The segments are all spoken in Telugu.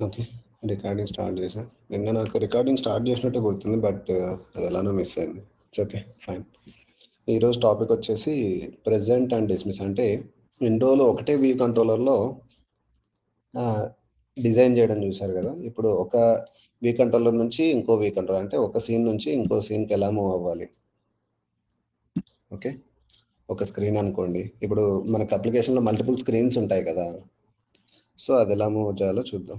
ఓకే. రికార్డింగ్ స్టార్ట్ చేశా. నిన్న నాకు రికార్డింగ్ స్టార్ట్ చేసినట్టే గుర్తుంది. బట్ అది ఎలానో మిస్ అయింది. It's okay. ఫైన్. ఈరోజు టాపిక్ వచ్చేసి ప్రెజెంట్ అండ్ డిస్మిస్. అంటే విండోలో ఒకటే వ్యూ కంట్రోలర్లో డిజైన్ చేయడం చూశారు కదా. ఇప్పుడు ఒక వ్యూ కంట్రోలర్ నుంచి ఇంకో వ్యూ కంట్రోలర్, అంటే ఒక సీన్ నుంచి ఇంకో సీన్కి ఎలా మూవ్ అవ్వాలి. ఓకే. ఒక స్క్రీన్ అనుకోండి. ఇప్పుడు మనకు అప్లికేషన్లో మల్టిపుల్ స్క్రీన్స్ ఉంటాయి కదా. సో అది ఎలా మూవ్ చేయాలో చూద్దాం.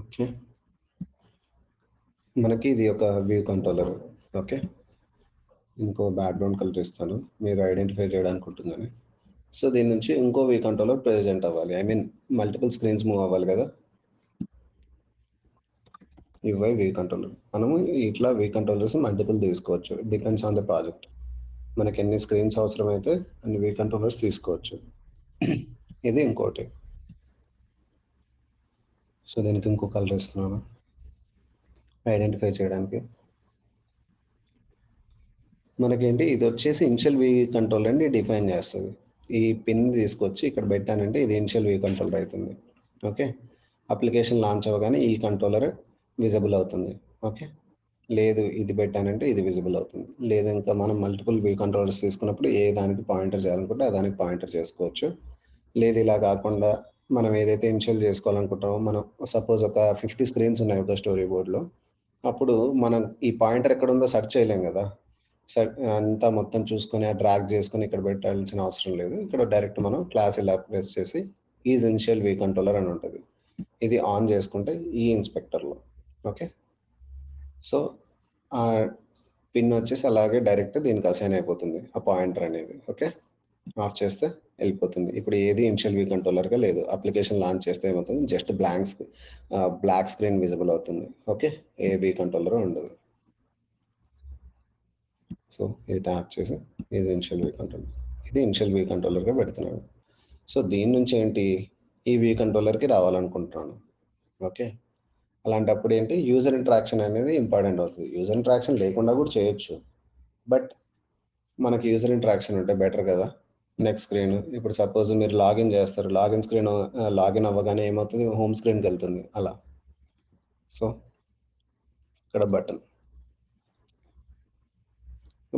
ఓకే. మనకి ఇది ఒక వ్యూ కంట్రోలర్. ఓకే. ఇంకో బ్యాక్గ్రౌండ్ కలర్ ఇస్తాను, మీరు ఐడెంటిఫై చేయడానికి ఉంటుందని. సో దీని నుంచి ఇంకో వ్యూ కంట్రోలర్ ప్రెజెంట్ అవ్వాలి. I mean multiple screens move అవ్వాలి కదా. ఇవే వ్యూ కంట్రోలర్. మనము ఇట్లా వ్యూ కంట్రోలర్స్ మల్టిపుల్ తీసుకోవచ్చు, డిపెండ్స్ ఆన్ ద ప్రాజెక్ట్. మనకి ఎన్ని స్క్రీన్స్ అవసరమైతే అన్ని వ్యూ కంట్రోలర్స్ తీసుకోవచ్చు. ఇది ఇంకోటి. సో దీనికి ఇంకో కలర్ ఇస్తున్నాను ఐడెంటిఫై చేయడానికి. మనకేంటి ఇది వచ్చేసి ఇనిషియల్ వ్యూ కంట్రోల్ అని డిఫైన్ చేస్తుంది. ఈ పిన్ తీసుకొచ్చి ఇక్కడ పెట్టానంటే ఇది ఇనిషియల్ వ్యూ కంట్రోలర్ అవుతుంది. ఓకే. అప్లికేషన్ లాంచ్ అవ్వగానే ఈ కంట్రోలర్ విజిబుల్ అవుతుంది. ఓకే. లేదు ఇది పెట్టానంటే ఇది విజిబుల్ అవుతుంది. లేదు ఇంకా మనం మల్టిపుల్ వ్యూ కంట్రోలర్స్ తీసుకున్నప్పుడు ఏ దానికి పాయింటర్ చేయాలనుకుంటే ఆ దానికి పాయింటర్ చేసుకోవచ్చు. లేదు ఇలా కాకుండా మనం ఏదైతే ఇనిషియల్ చేసుకోవాలనుకుంటామో, మనం సపోజ్ ఒక 50 స్క్రీన్స్ ఉన్నాయి ఒక స్టోరీ బోర్డ్లో, అప్పుడు మనం ఈ పాయింటర్ ఎక్కడ ఉందో సెర్చ్ చేయలేం కదా. అంతా మొత్తం చూసుకొని డ్రాగ్ చేసుకొని ఇక్కడ పెట్టాల్సిన అవసరం లేదు. ఇక్కడ డైరెక్ట్ మనం క్లాస్ ఇలా ప్రెస్ చేసి ఈజ్ ఇనిషియల్ వ్యూ కంట్రోలర్ అని ఉంటుంది. ఇది ఆన్ చేసుకుంటే ఈ ఇన్స్పెక్టర్లో. ఓకే. సో ఆ పిన్ వచ్చేసి అలాగే డైరెక్ట్ దీనికి అసైన్ అయిపోతుంది ఆ పాయింటర్ అనేది. ఓకే. ఆఫ్ చేస్తే వెళ్ళిపోతుంది. ఇప్పుడు ఏది ఇనిషియల్ వ్యూ కంట్రోలర్గా లేదు. అప్లికేషన్ లాంచ్ చేస్తే ఏమవుతుంది, జస్ట్ బ్లాక్ స్క్రీన్ విజిబుల్ అవుతుంది. ఓకే. ఏ వ్యూ కంట్రోలర్ ఉండదు. సో ఇది ట్యాప్ చేసి ఇది ఇనిషియల్ వ్యూ కంట్రోలర్, ఇది ఇనిషియల్ వ్యూ కంట్రోలర్గా పెడుతున్నాను. సో దీని నుంచి ఏంటి, ఈ వ్యూ కంట్రోలర్కి రావాలనుకుంటున్నాను. ఓకే. అలాంటప్పుడు ఏంటి, యూజర్ ఇంటరాక్షన్ అనేది ఇంపార్టెంట్ అవుతుంది. యూజర్ ఇంటరాక్షన్ లేకుండా కూడా చేయొచ్చు, బట్ మనకి యూజర్ ఇంటరాక్షన్ ఉంటే బెటర్ కదా. నెక్స్ట్ స్క్రీన్, ఇప్పుడు సపోజ్ మీరు లాగిన్ చేస్తారు, లాగిన్ స్క్రీన్ లాగిన్ అవ్వగానే ఏమవుతుంది, హోమ్ స్క్రీన్కి వెళ్తుంది అలా. సో ఇక్కడ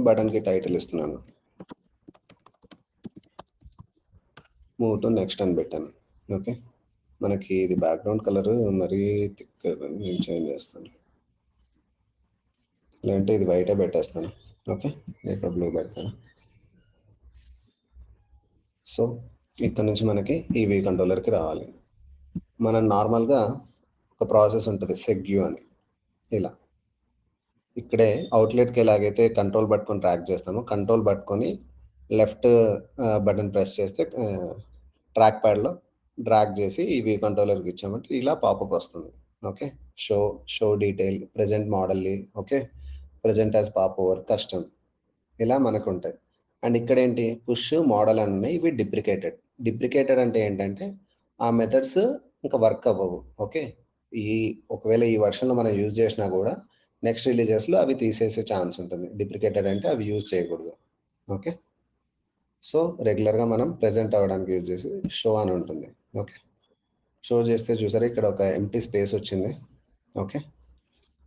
బటన్కి టైటిల్ ఇస్తున్నాను, మూవ్ టు నెక్స్ట్ అని పెట్టాను. ఓకే. మనకి ఇది బ్యాక్గ్రౌండ్ కలర్ మరీ థిక్, నేను చేంజ్ చేస్తాను. లేదంటే ఇది వైటే పెట్టేస్తాను. ఓకే. ఇక్కడ బ్లూ పెడతాను. సో ఇక్కడ నుంచి మనకి ఈ వ్యూ కంట్రోలర్కి రావాలి. మనం నార్మల్గా ఒక ప్రాసెస్ ఉంటుంది సెగ్యూ అని. ఇలా ఇక్కడే అవుట్లెట్కి ఎలాగైతే కంట్రోల్ పట్టుకొని ట్రాక్ చేస్తామో, కంట్రోల్ పట్టుకొని లెఫ్ట్ బటన్ ప్రెస్ చేస్తే ట్రాక్ ప్యాడ్లో డ్రాగ్ చేసి ఈ వ్యూ కంట్రోలర్కి ఇచ్చామంటే ఇలా పాపప్ వస్తుంది. ఓకే. షో డీటెయిల్, ప్రెజెంట్ మోడల్ని, okay, present as pop over, custom, ఇలా మనకు ఉంటాయి. అండ్ ఇక్కడ ఏంటి, పుష్, మోడల్ అని ఉన్నాయి. ఇవి డిప్రికేటెడ్ అంటే ఏంటంటే ఆ మెథడ్స్ ఇంకా వర్క్ అవ్వవు. ఓకే. ఈ ఒకవేళ ఈ వర్షన్లో మనం యూజ్ చేసినా కూడా నెక్స్ట్ రిలీజెస్లో అవి తీసేసే ఛాన్స్ ఉంటుంది. డిప్రికేటెడ్ అంటే అవి యూజ్ చేయకూడదు. ఓకే. సో రెగ్యులర్గా మనం ప్రెజెంట్ అవ్వడానికి యూజ్ చేసి షో అని ఉంటుంది. ఓకే. షో చేస్తే చూసారా ఇక్కడ ఒక ఎంటీ స్పేస్ వచ్చింది. ఓకే.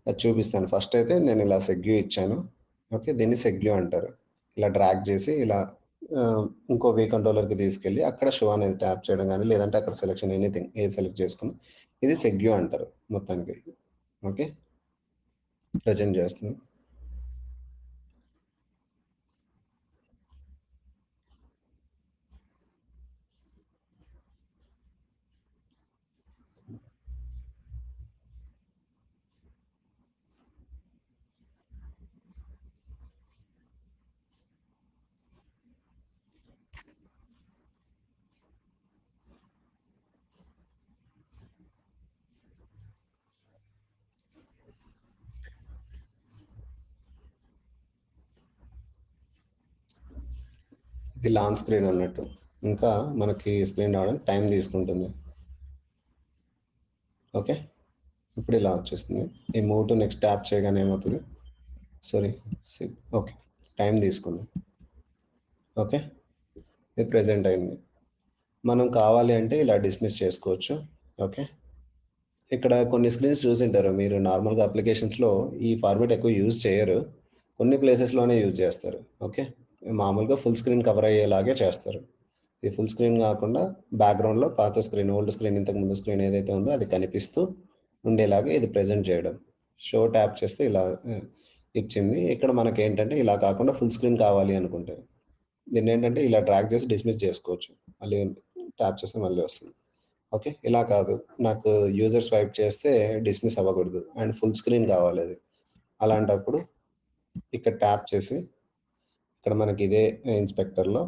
అది చూపిస్తాను. ఫస్ట్ అయితే నేను ఇలా సెగ్యూ ఇచ్చాను. ఓకే. దీన్ని సెగ్యూ అంటారు. ఇలా డ్రాగ్ చేసి ఇలా ఇంకో వీ కంట్రోలర్కి తీసుకెళ్ళి అక్కడ షో అనేది ట్యాప్ చేయడం కానీ, లేదంటే అక్కడ సెలెక్షన్ ఎనీథింగ్ ఏది సెలెక్ట్ చేసుకుని ఇది సెగ్యూ అంటారు మొత్తానికి. ఓకే. ప్రజెంట్ చేస్తున్నాం. ఇది లాంగ్ స్క్రీన్ అన్నట్టు, ఇంకా మనకి స్క్రీన్ రావడానికి టైం తీసుకుంటుంది. ఓకే, ఇప్పుడు ఇలా వచ్చేస్తుంది. ఈ మూవ్ టు నెక్స్ట్ ట్యాప్ చేయగానే ఏమవుతుంది, సారీ ఓకే టైం తీసుకుంది. ఓకే, ఇది ప్రెజెంట్ అయింది. మనం కావాలి అంటే ఇలా డిస్మిస్ చేసుకోవచ్చు. ఓకే, ఇక్కడ కొన్ని స్క్రీన్స్ చూసింటారు మీరు, నార్మల్గా అప్లికేషన్స్లో ఈ ఫార్మేట్ ఎక్కువ యూజ్ చేయరు, కొన్ని ప్లేసెస్లోనే యూజ్ చేస్తారు. ఓకే, మామూలుగా ఫుల్ స్క్రీన్ కవర్ అయ్యేలాగే చేస్తారు. ఇది ఫుల్ స్క్రీన్ కాకుండా బ్యాక్గ్రౌండ్లో పాత స్క్రీన్, ఓల్డ్ స్క్రీన్, ఇంతకు ముందు స్క్రీన్ ఏదైతే ఉందో అది కనిపిస్తూ ఉండేలాగా ఇది ప్రెజెంట్ చేయడం. షో ట్యాప్ చేస్తే ఇలా ఇచ్చింది. ఇక్కడ మనకి ఏంటంటే ఇలా కాకుండా ఫుల్ స్క్రీన్ కావాలి అనుకుంటే దీన్ని ఏంటంటే ఇలా డ్రాగ్ చేసి డిస్మిస్ చేసుకోవచ్చు, మళ్ళీ ట్యాప్ చేస్తే మళ్ళీ వస్తుంది. ఓకే, ఇలా కాదు, నాకు యూజర్ స్వైప్ చేస్తే డిస్మిస్ అవ్వకూడదు అండ్ ఫుల్ స్క్రీన్ కావాలి అది, అలాంటప్పుడు ఇక్కడ ట్యాప్ చేసి ఇక్కడ మనకి ఇదే ఇన్స్పెక్టర్లో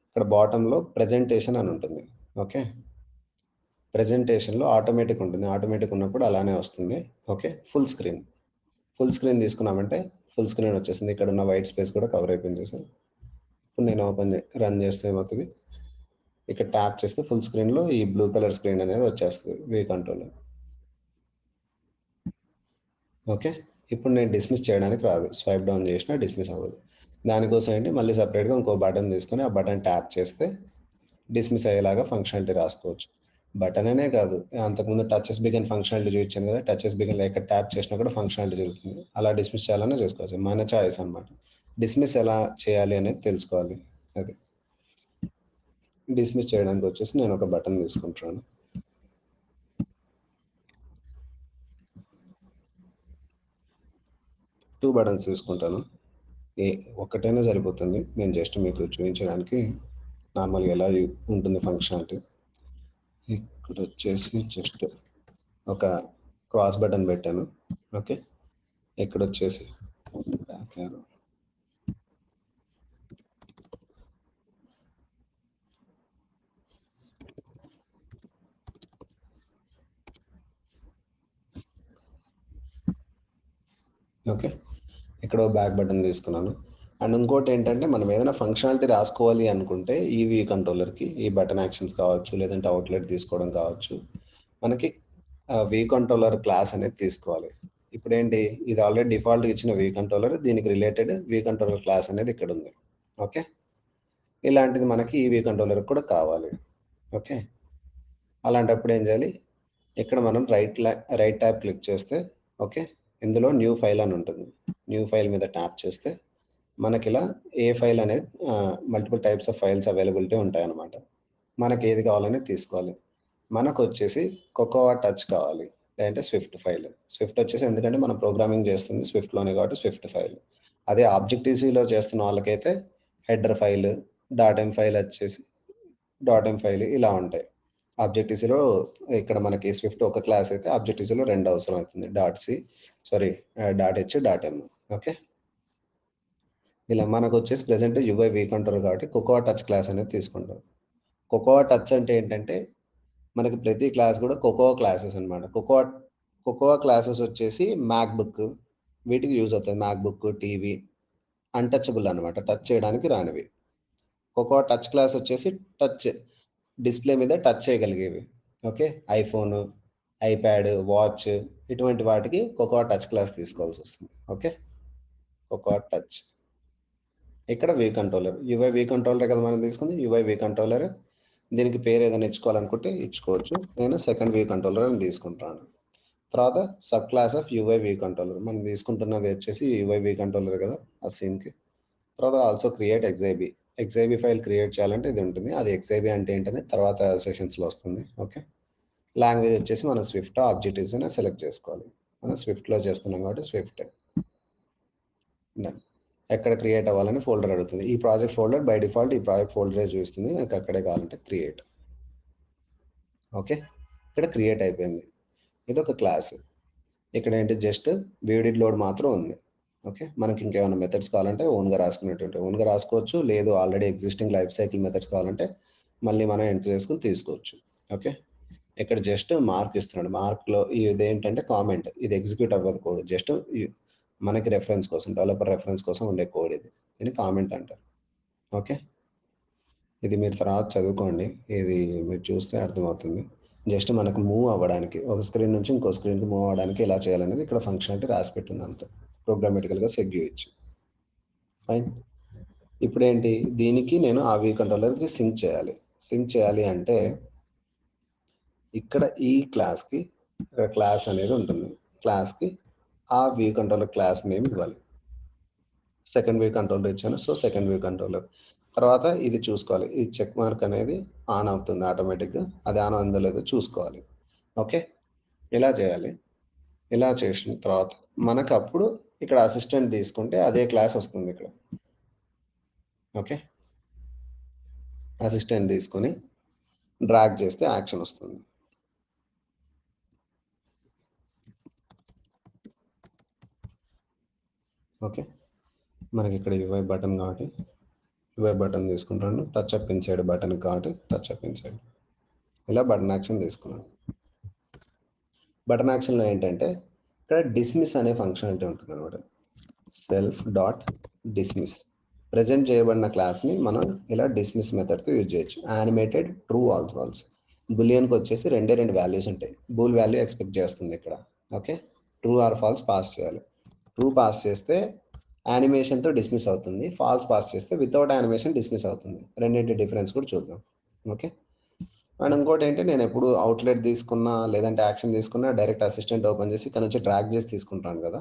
ఇక్కడ బాటంలో ప్రెజెంటేషన్ అని ఉంటుంది. ఓకే, ప్రెజెంటేషన్లో ఆటోమేటిక్ ఉంటుంది, ఆటోమేటిక్ ఉన్నప్పుడు అలానే వస్తుంది. ఓకే, ఫుల్ స్క్రీన్ తీసుకున్నామంటే ఫుల్ స్క్రీన్ వచ్చేసింది. ఇక్కడ ఉన్న వైట్ స్పేస్ కూడా కవర్ అయిపోయింది సార్. ఇప్పుడు నేను రన్ చేస్తే ఏమవుతుంది, ఇక్కడ ట్యాప్ చేస్తే ఫుల్ స్క్రీన్లో ఈ బ్లూ కలర్ స్క్రీన్ అనేది వచ్చేస్తుంది వీ కంట్రోల్. ఓకే, ఇప్పుడు నేను డిస్మిస్ చేయడానికి రాదు, స్వైప్ డౌన్ చేసినా డిస్మిస్ అవ్వదు. దానికోసం ఏంటి, మళ్ళీ సపరేట్గా ఇంకో బటన్ తీసుకొని ఆ బటన్ ట్యాప్ చేస్తే డిస్మిస్ అయ్యేలాగా ఫంక్షనాలిటీ రాసుకోవచ్చు. బటన్ అనే కాదు, అంతకుముందు టచెస్ బిగన్ ఫంక్షనాలిటీ చూపించాను కదా, టచెస్ బిగన్ ఇక్కడ ట్యాప్ చేసినా కూడా ఫంక్షనాలిటీ జరుగుతుంది. అలా డిస్మిస్ చేయాలనే చేసుకోవచ్చు, మన చాయిస్ అనమాట. డిస్మిస్ ఎలా చేయాలి అనేది తెలుసుకోవాలి. అది డిస్మిస్ చేయడానికి వచ్చేసి నేను ఒక బటన్ తీసుకుంటున్నాను. టూ బటన్స్ తీసుకుంటాను, ఒక్కటైనా సరిపోతుంది. నేను జస్ట్ మీకు చూపించడానికి నార్మల్గా ఎలా ఉంటుంది ఫంక్షనాలిటీ. ఇక్కడ వచ్చేసి జస్ట్ ఒక క్రాస్ బటన్ పెట్టాను. ఓకే, ఇక్కడ వచ్చేసి బ్యాక్ యారో, ఓకే, ఇక్కడ బ్యాక్ బటన్ తీసుకున్నాను. అండ్ ఇంకోటి ఏంటంటే మనం ఏదైనా ఫంక్షనాలిటీ రాసుకోవాలి అనుకుంటే ఈవీ కంట్రోలర్కి ఈ బటన్ యాక్షన్స్ కావచ్చు, లేదంటే అవుట్లెట్ తీసుకోవడం కావచ్చు, మనకి వీ కంట్రోలర్ క్లాస్ అనేది తీసుకోవాలి. ఇప్పుడు ఏంటి, ఇది ఆల్రెడీ డిఫాల్ట్ ఇచ్చిన వీ కంట్రోలర్, దీనికి రిలేటెడ్ వీ కంట్రోలర్ క్లాస్ అనేది ఇక్కడ ఉంది. ఓకే, ఇలాంటిది మనకి ఈ వీ కంట్రోలర్ కూడా కావాలి. ఓకే, అలాంటప్పుడు ఏం చేయాలి, ఇక్కడ మనం రైట్ ట్యాబ్ క్లిక్ చేస్తే ఓకే, ఇందులో న్యూ ఫైల్ అని ఉంటుంది. న్యూ ఫైల్ మీద ట్యాప్ చేస్తే మనకి ఇలా ఏ ఫైల్ అనేది multiple types of files availability ఉంటాయి అన్నమాట. మనకి ఏది కావాలని తీసుకోవాలి. మనకు వచ్చేసి కోకోవా టచ్ కావాలి, లేదంటే స్విఫ్ట్ ఫైల్. స్విఫ్ట్ వచ్చేసి ఎందుకంటే మనం ప్రోగ్రామింగ్ చేస్తుంది స్విఫ్ట్లోనే కాబట్టి స్విఫ్ట్ ఫైల్. అదే ఆబ్జెక్టివ్సీలో చేస్తున్న వాళ్ళకైతే హెడర్ ఫైల్, డాట్ ఎం ఫైల్ వచ్చేసి డాట్ ఎం ఫైల్ ఇలా ఉంటాయి. ఆబ్జెక్టివ్సీలో ఇక్కడ మనకి స్విఫ్ట్ ఒక క్లాస్ అయితే ఆబ్జెక్టివ్సీలో రెండు అవసరం అవుతుంది, డాట్ హెచ్, డాట్ ఎం. ఓకే, ఇలా మనకు వచ్చేసి ప్రెసెంట్ యుఐ వీ కంట్రోల్ కాబట్టి కోకోవా టచ్ క్లాస్ అనేది తీసుకుంటాం. కోకోవా టచ్ అంటే ఏంటంటే మనకి ప్రతి క్లాస్ కూడా కోకోవా క్లాసెస్ అనమాట. కోకోవా క్లాసెస్ వచ్చేసి మ్యాక్బుక్ వీటికి యూజ్ అవుతుంది. మ్యాక్బుక్, టీవీ అన్టచబుల్ అనమాట, టచ్ చేయడానికి రానివి. కోకోవా టచ్ క్లాస్ వచ్చేసి టచ్ డిస్ప్లే మీద touch చేయగలిగేవి. Okay, iPhone, iPad, watch ఇటువంటి వాటికి కోకోవా టచ్ క్లాస్ తీసుకోవాల్సి వస్తుంది. Okay, cocoa touch. ఇక్కడ we controller, UI V controller కదా మనం తీసుకుంది, యుఐ వీ కంట్రోలర్. దీనికి పేరు ఏదైనా ఇచ్చుకోవాలనుకుంటే ఇచ్చుకోవచ్చు. నేను సెకండ్ వీ కంట్రోలర్ అని తీసుకుంటాను. తర్వాత sub class of UI V controller, మనం తీసుకుంటున్నది వచ్చేసి యుఐ వీ కంట్రోలర్ కదా ఆ సీన్కి. తర్వాత ఆల్సో క్రియేట్ ఎక్స్ఐబి ఫైల్ క్రియేట్ చేయాలంటే ఇది ఉంటుంది. అది ఎక్స్ఐబి అంటే ఏంటనే తర్వాత సెషన్స్లో వస్తుంది. ఓకే, లాంగ్వేజ్ వచ్చేసి మనం స్విఫ్ట్, ఆబ్జెక్టివ్స్ సెలెక్ట్ చేసుకోవాలి. మనం స్విఫ్ట్లో చేస్తున్నాం కాబట్టి స్విఫ్ట్. ఎక్కడ క్రియేట్ అవ్వాలని ఫోల్డర్ అడుగుతుంది. ఈ ప్రాజెక్ట్ ఫోల్డర్ బై డిఫాల్ట్ ఈ ప్రాజెక్ట్ ఫోల్డరే చూస్తుంది, నాకు అక్కడే కావాలంటే క్రియేట్. ఓకే, ఇక్కడ క్రియేట్ అయిపోయింది. ఇది ఒక క్లాస్. ఇక్కడ ఏంటి జస్ట్ వీడిడ్ లోడ్ మాత్రం ఉంది. ఓకే, మనకి ఇంకేమైనా మెథడ్స్ కావాలంటే ఓన్గా రాసుకోవచ్చు, లేదు already existing life cycle methods కావాలంటే మళ్ళీ మనం ఎంటర్ చేసుకుని తీసుకోవచ్చు. ఓకే, ఇక్కడ జస్ట్ మార్క్ ఇస్తున్నాడు. మార్క్లో ఇది ఏంటంటే కామెంట్, ఇది ఎగ్జిక్యూట్ అవ్వదు కోడ్, జస్ట్ మనకి రెఫరెన్స్ కోసం, డెవలపర్ రెఫరెన్స్ కోసం ఉండే కోడ్ ఇది, దీన్ని కామెంట్ అంటారు. ఓకే, ఇది మీరు తర్వాత చదువుకోండి, ఇది మీరు చూస్తే అర్థమవుతుంది. జస్ట్ మనకు మూవ్ అవ్వడానికి, ఒక స్క్రీన్ నుంచి ఇంకో స్క్రీన్కి మూవ్ అవ్వడానికి ఎలా చేయాలనేది ఇక్కడ ఫంక్షనాలిటీ రాసి పెట్టింది అంతే, ప్రోగ్రామేటికల్గా సెగ్యూ ఇచ్చి. ఫైన్. ఇప్పుడు ఏంటి, దీనికి నేను ఆ వ్యూ కంట్రోలర్కి సింక్ చేయాలి అంటే ఇక్కడ ఈ క్లాస్కి ఇక్కడ క్లాస్ అనేది ఉంటుంది, క్లాస్కి ఆ వ్యూ కంట్రోలర్ క్లాస్ నేమ్ ఇవ్వాలి. సెకండ్ వ్యూ కంట్రోలర్ ఇచ్చాను, సో సెకండ్ వ్యూ కంట్రోలర్. తర్వాత ఇది చూసుకోవాలి, ఈ చెక్ మార్క్ అనేది ఆన్ అవుతుంది ఆటోమేటిక్గా, అది ఆన్ అయిందో లేదో చూసుకోవాలి. ఓకే, ఇలా చేయాలి. ఇలా చేసిన తర్వాత మనకు అప్పుడు ఇక్కడ అసిస్టెంట్ తీసుకుంటే అదే క్లాస్ వస్తుంది ఇక్కడ. ఓకే, అసిస్టెంట్ తీసుకొని డ్రాగ్ చేస్తే యాక్షన్ వస్తుంది. ఓకే, మనకి ఇక్కడ యూఐ బటన్ కాబట్టి యూఐ బటన్ తీసుకుంటాను, టచ్ అప్ ఇన్సైడ్ బటన్ కాబట్టి టచ్ అప్ ఇన్సైడ్. ఇలా బటన్ యాక్షన్ తీసుకున్నాను. బటన్ యాక్షన్లో ఏంటంటే ఇక్కడ డిస్మిస్ అనే ఫంక్షనాలిటీ ఉంటుంది అనమాట. సెల్ఫ్ డాట్ డిస్మిస్, ప్రజెంట్ చేయబడిన క్లాస్ని మనం ఇలా డిస్మిస్ మెథడ్తో యూజ్ చేయొచ్చు. యానిమేటెడ్ ట్రూ ఆల్స్ ఫాల్స్, బులియన్కి వచ్చేసి రెండు వాల్యూస్ ఉంటాయి, బూల్ వాల్యూ ఎక్స్పెక్ట్ చేస్తుంది ఇక్కడ. Okay, true or false pass చేయాలి. ట్రూ పాస్ చేస్తే యానిమేషన్తో డిస్మిస్ అవుతుంది, ఫాల్స్ పాస్ చేస్తే వితౌట్ యానిమేషన్ డిస్మిస్ అవుతుంది. రెండింటి డిఫరెన్స్ కూడా చూద్దాం. ఓకే, అండ్ ఇంకోటి ఏంటి, నేను ఎప్పుడు అవుట్లెట్ తీసుకున్నా లేదంటే యాక్షన్ తీసుకున్నా డైరెక్ట్ అసిస్టెంట్ ఓపెన్ చేసి ఇక్కడ నుంచి డ్రాగ్ చేసి తీసుకుంటాను కదా,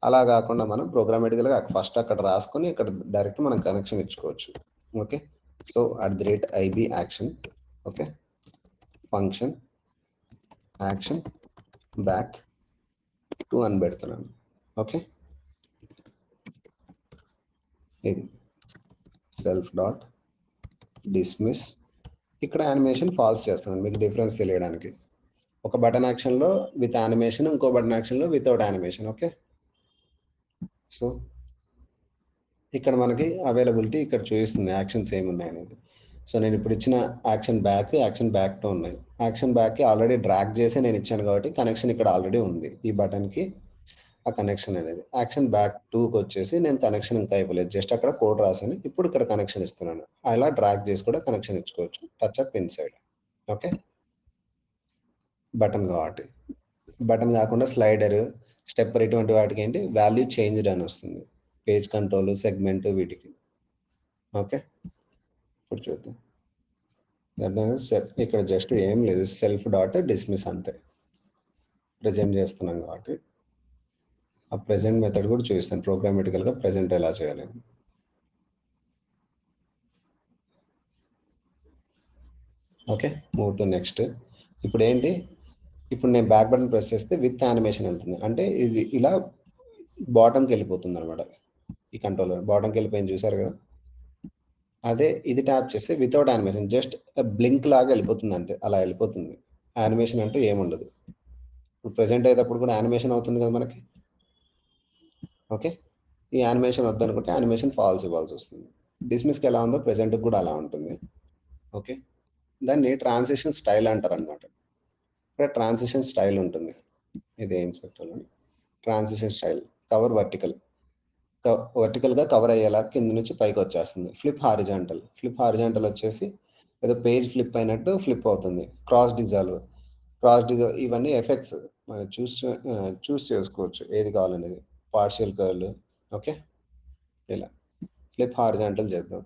అలా కాకుండా మనం ప్రోగ్రామేటికల్గా ఫస్ట్ అక్కడ రాసుకొని ఇక్కడ డైరెక్ట్ మనం కనెక్షన్ ఇచ్చుకోవచ్చు. Okay, so @IB action, okay, function action back to అని పెడుతున్నాను. ఓకే, ఇది సెల్ఫ్ డాట్ డిస్మిస్, ఇక్కడ యానిమేషన్ ఫాల్స్ చేస్తున్నాను మీకు డిఫరెన్స్ తెలియడానికి. ఒక బటన్ యాక్షన్లో విత్ యానిమేషన్, ఇంకో button యాక్షన్లో without animation. Okay, so ఇక్కడ మనకి అవైలబిలిటీ ఇక్కడ చూపిస్తుంది యాక్షన్స్ ఏమున్నాయి అనేది. సో నేను ఇప్పుడు ఇచ్చిన యాక్షన్ బ్యాక్ టు ఉన్నాయి. యాక్షన్ బ్యాక్కి ఆల్రెడీ డ్రాగ్ చేసి నేను ఇచ్చాను కాబట్టి కనెక్షన్ ఇక్కడ ఆల్రెడీ ఉంది, ఈ బటన్కి ఆ కనెక్షన్ అనేది. యాక్షన్ బ్యాక్ 2కి వచ్చేసి నేను కనెక్షన్ ఇంకా ఇవ్వలేదు, జస్ట్ అక్కడ కోడ్ రాసాను, ఇప్పుడు ఇక్కడ కనెక్షన్ ఇస్తున్నాను. అలా డ్రాగ్ చేసి కూడా కనెక్షన్ ఇచ్చుకోవచ్చు, touch up inside. Okay, button కాబట్టి, బటన్ కాకుండా స్లైడర్, స్టెప్పర్ ఇటువంటి వాటికి ఏంటి వాల్యూ చేంజ్డ్ అని వస్తుంది, పేజ్ కంట్రోల్, సెగ్మెంట్ వీటికి. ఓకే, ఇప్పుడు చూద్దాం. ఇక్కడ జస్ట్ ఏం లేదు, సెల్ఫ్ డాట్ డిస్మిస్ అంతే, ప్రజెంట్ చేస్తున్నాం కాబట్టి ఆ ప్రెజెంట్ మెథడ్ కూడా చూపిస్తాను ప్రోగ్రామేటికల్గా ప్రెజెంట్ ఎలా చేయాలి. Okay, move to next. ఇప్పుడు ఏంటి, ఇప్పుడు నేను బ్యాక్ బటన్ ప్రెస్ చేస్తే విత్ యానిమేషన్ వెళ్తుంది, అంటే ఇది ఇలా బాటంకి వెళ్ళిపోతుంది అనమాట. ఈ కంట్రోలర్ బాటంకి వెళ్ళిపోయింది చూసారు కదా, అదే ఇది ట్యాప్ చేస్తే వితౌట్ యానిమేషన్ జస్ట్ బ్లింక్ లాగా వెళ్ళిపోతుంది, అంటే అలా వెళ్ళిపోతుంది. యానిమేషన్ అంటూ ఏముండదు. ఇప్పుడు ప్రెజెంట్ అయ్యేటప్పుడు కూడా యానిమేషన్ అవుతుంది కదా మనకి. ఓకే, ఈ యానిమేషన్ వద్దనుకుంటే యానిమేషన్ ఫాల్స్ ఇవ్వాల్సి వస్తుంది. డిస్మిస్కి ఎలా ఉందో ప్రెజెంట్కి కూడా అలా ఉంటుంది. ఓకే, దాన్ని ట్రాన్సిషన్ స్టైల్ అంటారు అనమాట. ఇక్కడ ట్రాన్సిషన్ స్టైల్ ఉంటుంది, ఇది ఇన్స్పెక్టర్లో ట్రాన్సిషన్ స్టైల్. కవర్ వర్టికల్గా కవర్ అయ్యేలా కింద నుంచి పైకి వచ్చేస్తుంది. ఫ్లిప్ హారిజాంటల్ వచ్చేసి ఏదో పేజ్ ఫ్లిప్ అయినట్టు ఫ్లిప్ అవుతుంది. క్రాస్ డిజాల్వ్, ఇవన్నీ ఎఫెక్ట్స్ మనం చూస్ చేసుకోవచ్చు ఏది కావాలనేది. Partial curl. ఓకే, ఇలా ఫ్లిప్ హారిజాంటల్ చేద్దాం.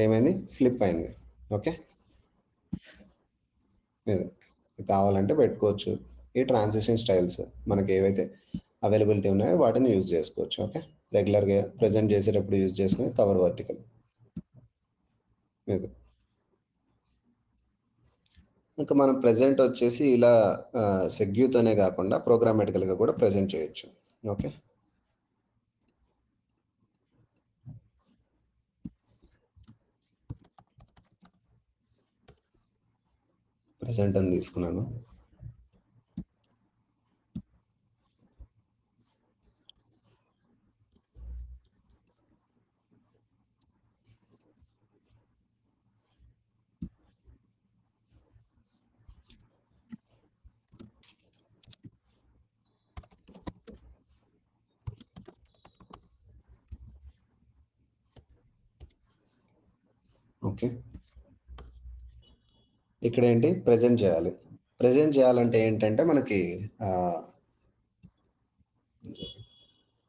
ఏమైంది, ఫ్లిప్ అయింది. ఓకే, ఇది కావాలంటే పెట్టుకోవచ్చు. ఈ ట్రాన్సిషన్ స్టైల్స్ మనకి ఏవైతే అవైలబిలిటీ ఉన్నాయో వాటిని యూజ్ చేసుకోవచ్చు. ఓకే, రెగ్యులర్గా ప్రజెంట్ చేసేటప్పుడు యూజ్ చేసుకుని కవర్ వర్టికల్. ఇది ఇంకా మనం ప్రెజెంట్ వచ్చేసి ఇలా సెగ్యూతోనే కాకుండా ప్రోగ్రామేటికల్గా కూడా ప్రెజెంట్ చేయొచ్చు. ఓకే, ప్రెజెంట్ అని తీసుకున్నాను. ఓకే, ఇక్కడ ఏంటి ప్రెజెంట్ చేయాలి. ప్రెజెంట్ చేయాలంటే ఏంటంటే మనకి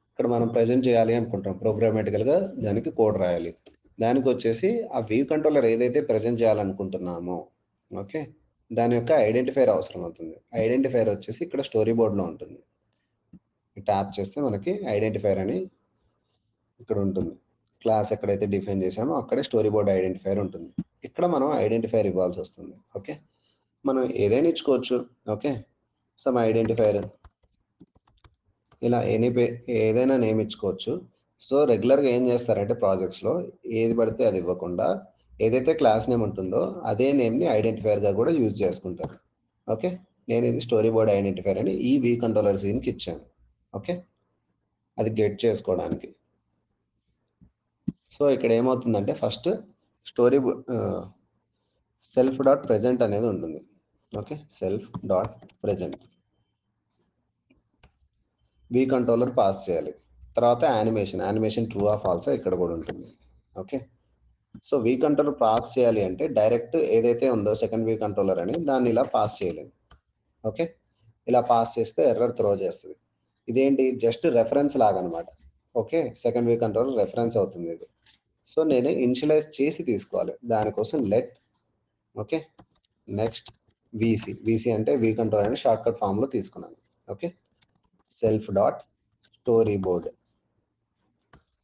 ఇక్కడ మనం ప్రెజెంట్ చేయాలి అనుకుంటాం, ప్రోగ్రామేటికల్గా దానికి కోడ్ రాయాలి. దానికి వచ్చేసి ఆ వ్యూ కంట్రోలర్ ఏదైతే ప్రెజెంట్ చేయాలనుకుంటున్నామో ఓకే, దాని యొక్క ఐడెంటిఫైర్ అవసరం అవుతుంది. ఐడెంటిఫైర్ వచ్చేసి ఇక్కడ స్టోరీ బోర్డ్లో ఉంటుంది. ట్యాప్ చేస్తే మనకి ఐడెంటిఫైర్ అని ఇక్కడ ఉంటుంది. క్లాస్ ఎక్కడైతే డిఫైన్ చేసామో అక్కడే స్టోరీ బోర్డ్ ఐడెంటిఫైర్ ఉంటుంది. ఇక్కడ మనం ఐడెంటిఫైర్ ఇవ్వాల్సి వస్తుంది. ఓకే, మనం ఏదైనా ఇచ్చుకోవచ్చు. ఓకే, సమ్ ఐడెంటిఫైర్ ఇలా ఏదైనా నేమ్ ఇచ్చుకోవచ్చు. సో రెగ్యులర్గా ఏం చేస్తారంటే ప్రాజెక్ట్స్లో ఏది పడితే అది ఇవ్వకుండా ఏదైతే క్లాస్ నేమ్ ఉంటుందో అదే నేమ్ని ఐడెంటిఫైర్గా కూడా యూజ్ చేసుకుంటారు. ఓకే, నేను ఇది స్టోరీ బోర్డ్ ఐడెంటిఫైర్ అని ఈ వ్యూ కంట్రోలర్ సీన్కి ఇచ్చాను. ఓకే, అది గెట్ చేసుకోవడానికి. సో ఇక్కడ ఏమవుతుందంటే first story self dot present అనేది ఉంటుంది. ఓకే, సెల్ఫ్ డాట్ ప్రెజెంట్ వి కంట్రోలర్ పాస్ చేయాలి. తర్వాత యానిమేషన్ ట్రూ ఆర్ ఫాల్స్ ఇక్కడ కూడా ఉంటుంది. Okay, so we controller pass చేయాలి అంటే డైరెక్ట్ ఏదైతే ఉందో సెకండ్ వి కంట్రోలర్ అని దాన్ని ఇలా పాస్ చేయలేదు. ఓకే, ఇలా పాస్ చేస్తే ఎర్రర్ త్రో చేస్తుంది. ఇదేంటి జస్ట్ రెఫరెన్స్ లాగా అనమాట. Okay, second V controller reference అవుతుంది ఇది. సో నేను ఇనిషియలైజ్ చేసి తీసుకోవాలి. దానికోసం లెట్ ఓకే నెక్స్ట్ విసి అంటే వి కంట్రోల్ అని షార్ట్ కట్ ఫామ్ లో తీసుకున్నాను. Okay, self dot story board.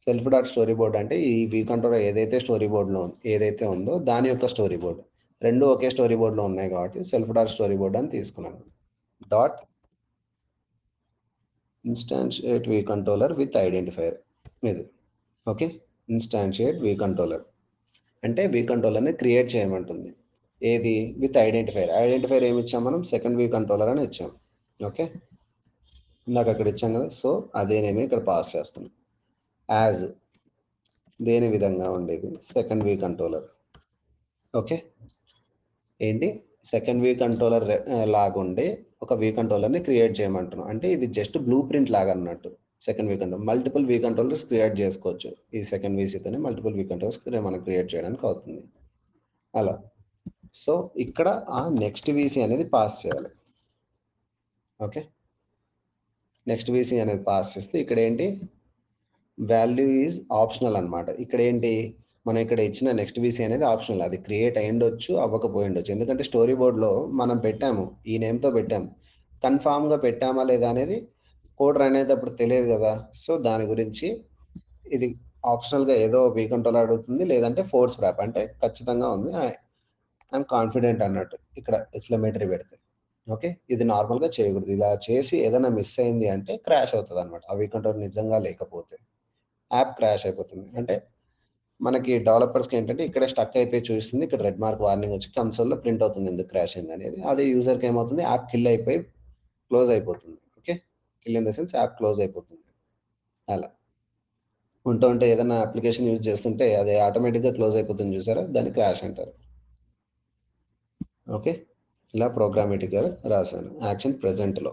Self dot story board అంటే ఈ వి కంట్రోల్ ఏదైతే స్టోరీ బోర్డ్లో ఏదైతే ఉందో దాని యొక్క స్టోరీ బోర్డ్. రెండు ఒకే స్టోరీ బోర్డ్లో ఉన్నాయి కాబట్టి సెల్ఫ్ డాట్ స్టోరీ బోర్డ్ అని తీసుకున్నాను. Dot instantiate V controller with identifier ఇది. ఓకే, ఇన్స్టాన్షియేట్ వి కంట్రోలర్ అంటే వి కంట్రోలర్ని క్రియేట్ చేయమంటుంది. ఏది విత్ ఐడెంటిఫైర్. ఐడెంటిఫైర్ ఏమి ఇచ్చాం మనం సెకండ్ వి కంట్రోలర్ అని ఇచ్చాం. ఓకే, ఇందాక అక్కడ ఇచ్చాం కదా. సో అదేనేమి ఇక్కడ పాస్ చేస్తాం. యాజ్ దేని విధంగా ఉండేది సెకండ్ వి కంట్రోలర్. ఓకే, ఏంటి సెకండ్ వి కంట్రోలర్ లాగుండే ఒక వి కంట్రోలర్ని క్రియేట్ చేయమంటున్నాం. అంటే ఇది జస్ట్ బ్లూ ప్రింట్ లాగా అన్నట్టు. సెకండ్ వి కంట్రోల్ మల్టిపుల్ వి కంట్రోలర్స్ క్రియేట్ చేసుకోవచ్చు. ఈ సెకండ్ వీసీతోనే మల్టిపుల్ వి కంట్రోలర్స్ మనం క్రియేట్ చేయడానికి అవుతుంది అలా. సో ఇక్కడ ఆ నెక్స్ట్ వీసీ అనేది పాస్ చేయాలి. ఓకే, నెక్స్ట్ వీసీ అనేది పాస్ చేస్తే ఇక్కడ ఏంటి వాల్యూ ఈజ్ ఆప్షనల్ అనమాట. ఇక్కడ ఏంటి మనం ఇక్కడ ఇచ్చిన నెక్స్ట్ వీసీ అనేది ఆప్షనల్. అది క్రియేట్ అయ్యిండొచ్చు అవ్వకపోయి ఉండొచ్చు. ఎందుకంటే స్టోరీ బోర్డ్లో మనం పెట్టాము, ఈ నేమ్తో పెట్టాము. కన్ఫామ్గా పెట్టామా లేదా అనేది కోడ్ రన్ అయ్యేటప్పుడు తెలియదు కదా. సో దాని గురించి ఇది ఆప్షనల్గా ఏదో వి కంట్రోల్ అడుగుతుంది, లేదంటే ఫోర్స్ ర్యాప్ అంటే ఖచ్చితంగా ఉంది ఐఎమ్ కాన్ఫిడెంట్ అన్నట్టు ఇక్కడ ఎక్స్క్లమేటరీ పెడితే. ఓకే, ఇది నార్మల్గా చేయకూడదు. ఇలా చేసి ఏదైనా మిస్ అయింది అంటే క్రాష్ అవుతుంది అనమాట. ఆ వి కంట్రోల్ నిజంగా లేకపోతే యాప్ క్రాష్ అయిపోతుంది. అంటే మనకి డెవలపర్స్కి ఏంటంటే ఇక్కడ స్టక్ అయిపోయి చూపిస్తుంది, ఇక్కడ రెడ్ మార్క్ వార్నింగ్ వచ్చి కన్సోల్లో ప్రింట్ అవుతుంది ఎందుకు క్రాష్ అయింది అనేది. అదే యూజర్కి ఏమవుతుంది యాప్ కిల్ అయిపోయి క్లోజ్ అయిపోతుంది. Okay, kill in the sense app close అయిపోతుంది. అలా ఉంటే ఏదైనా అప్లికేషన్ యూజ్ చేస్తుంటే అది ఆటోమేటిక్గా క్లోజ్ అయిపోతుంది చూసారా, దాన్ని క్రాష్ అంటారు. ఓకే, ఇలా ప్రోగ్రామేటిక్గా రాశాను యాక్షన్ ప్రెజెంట్లో.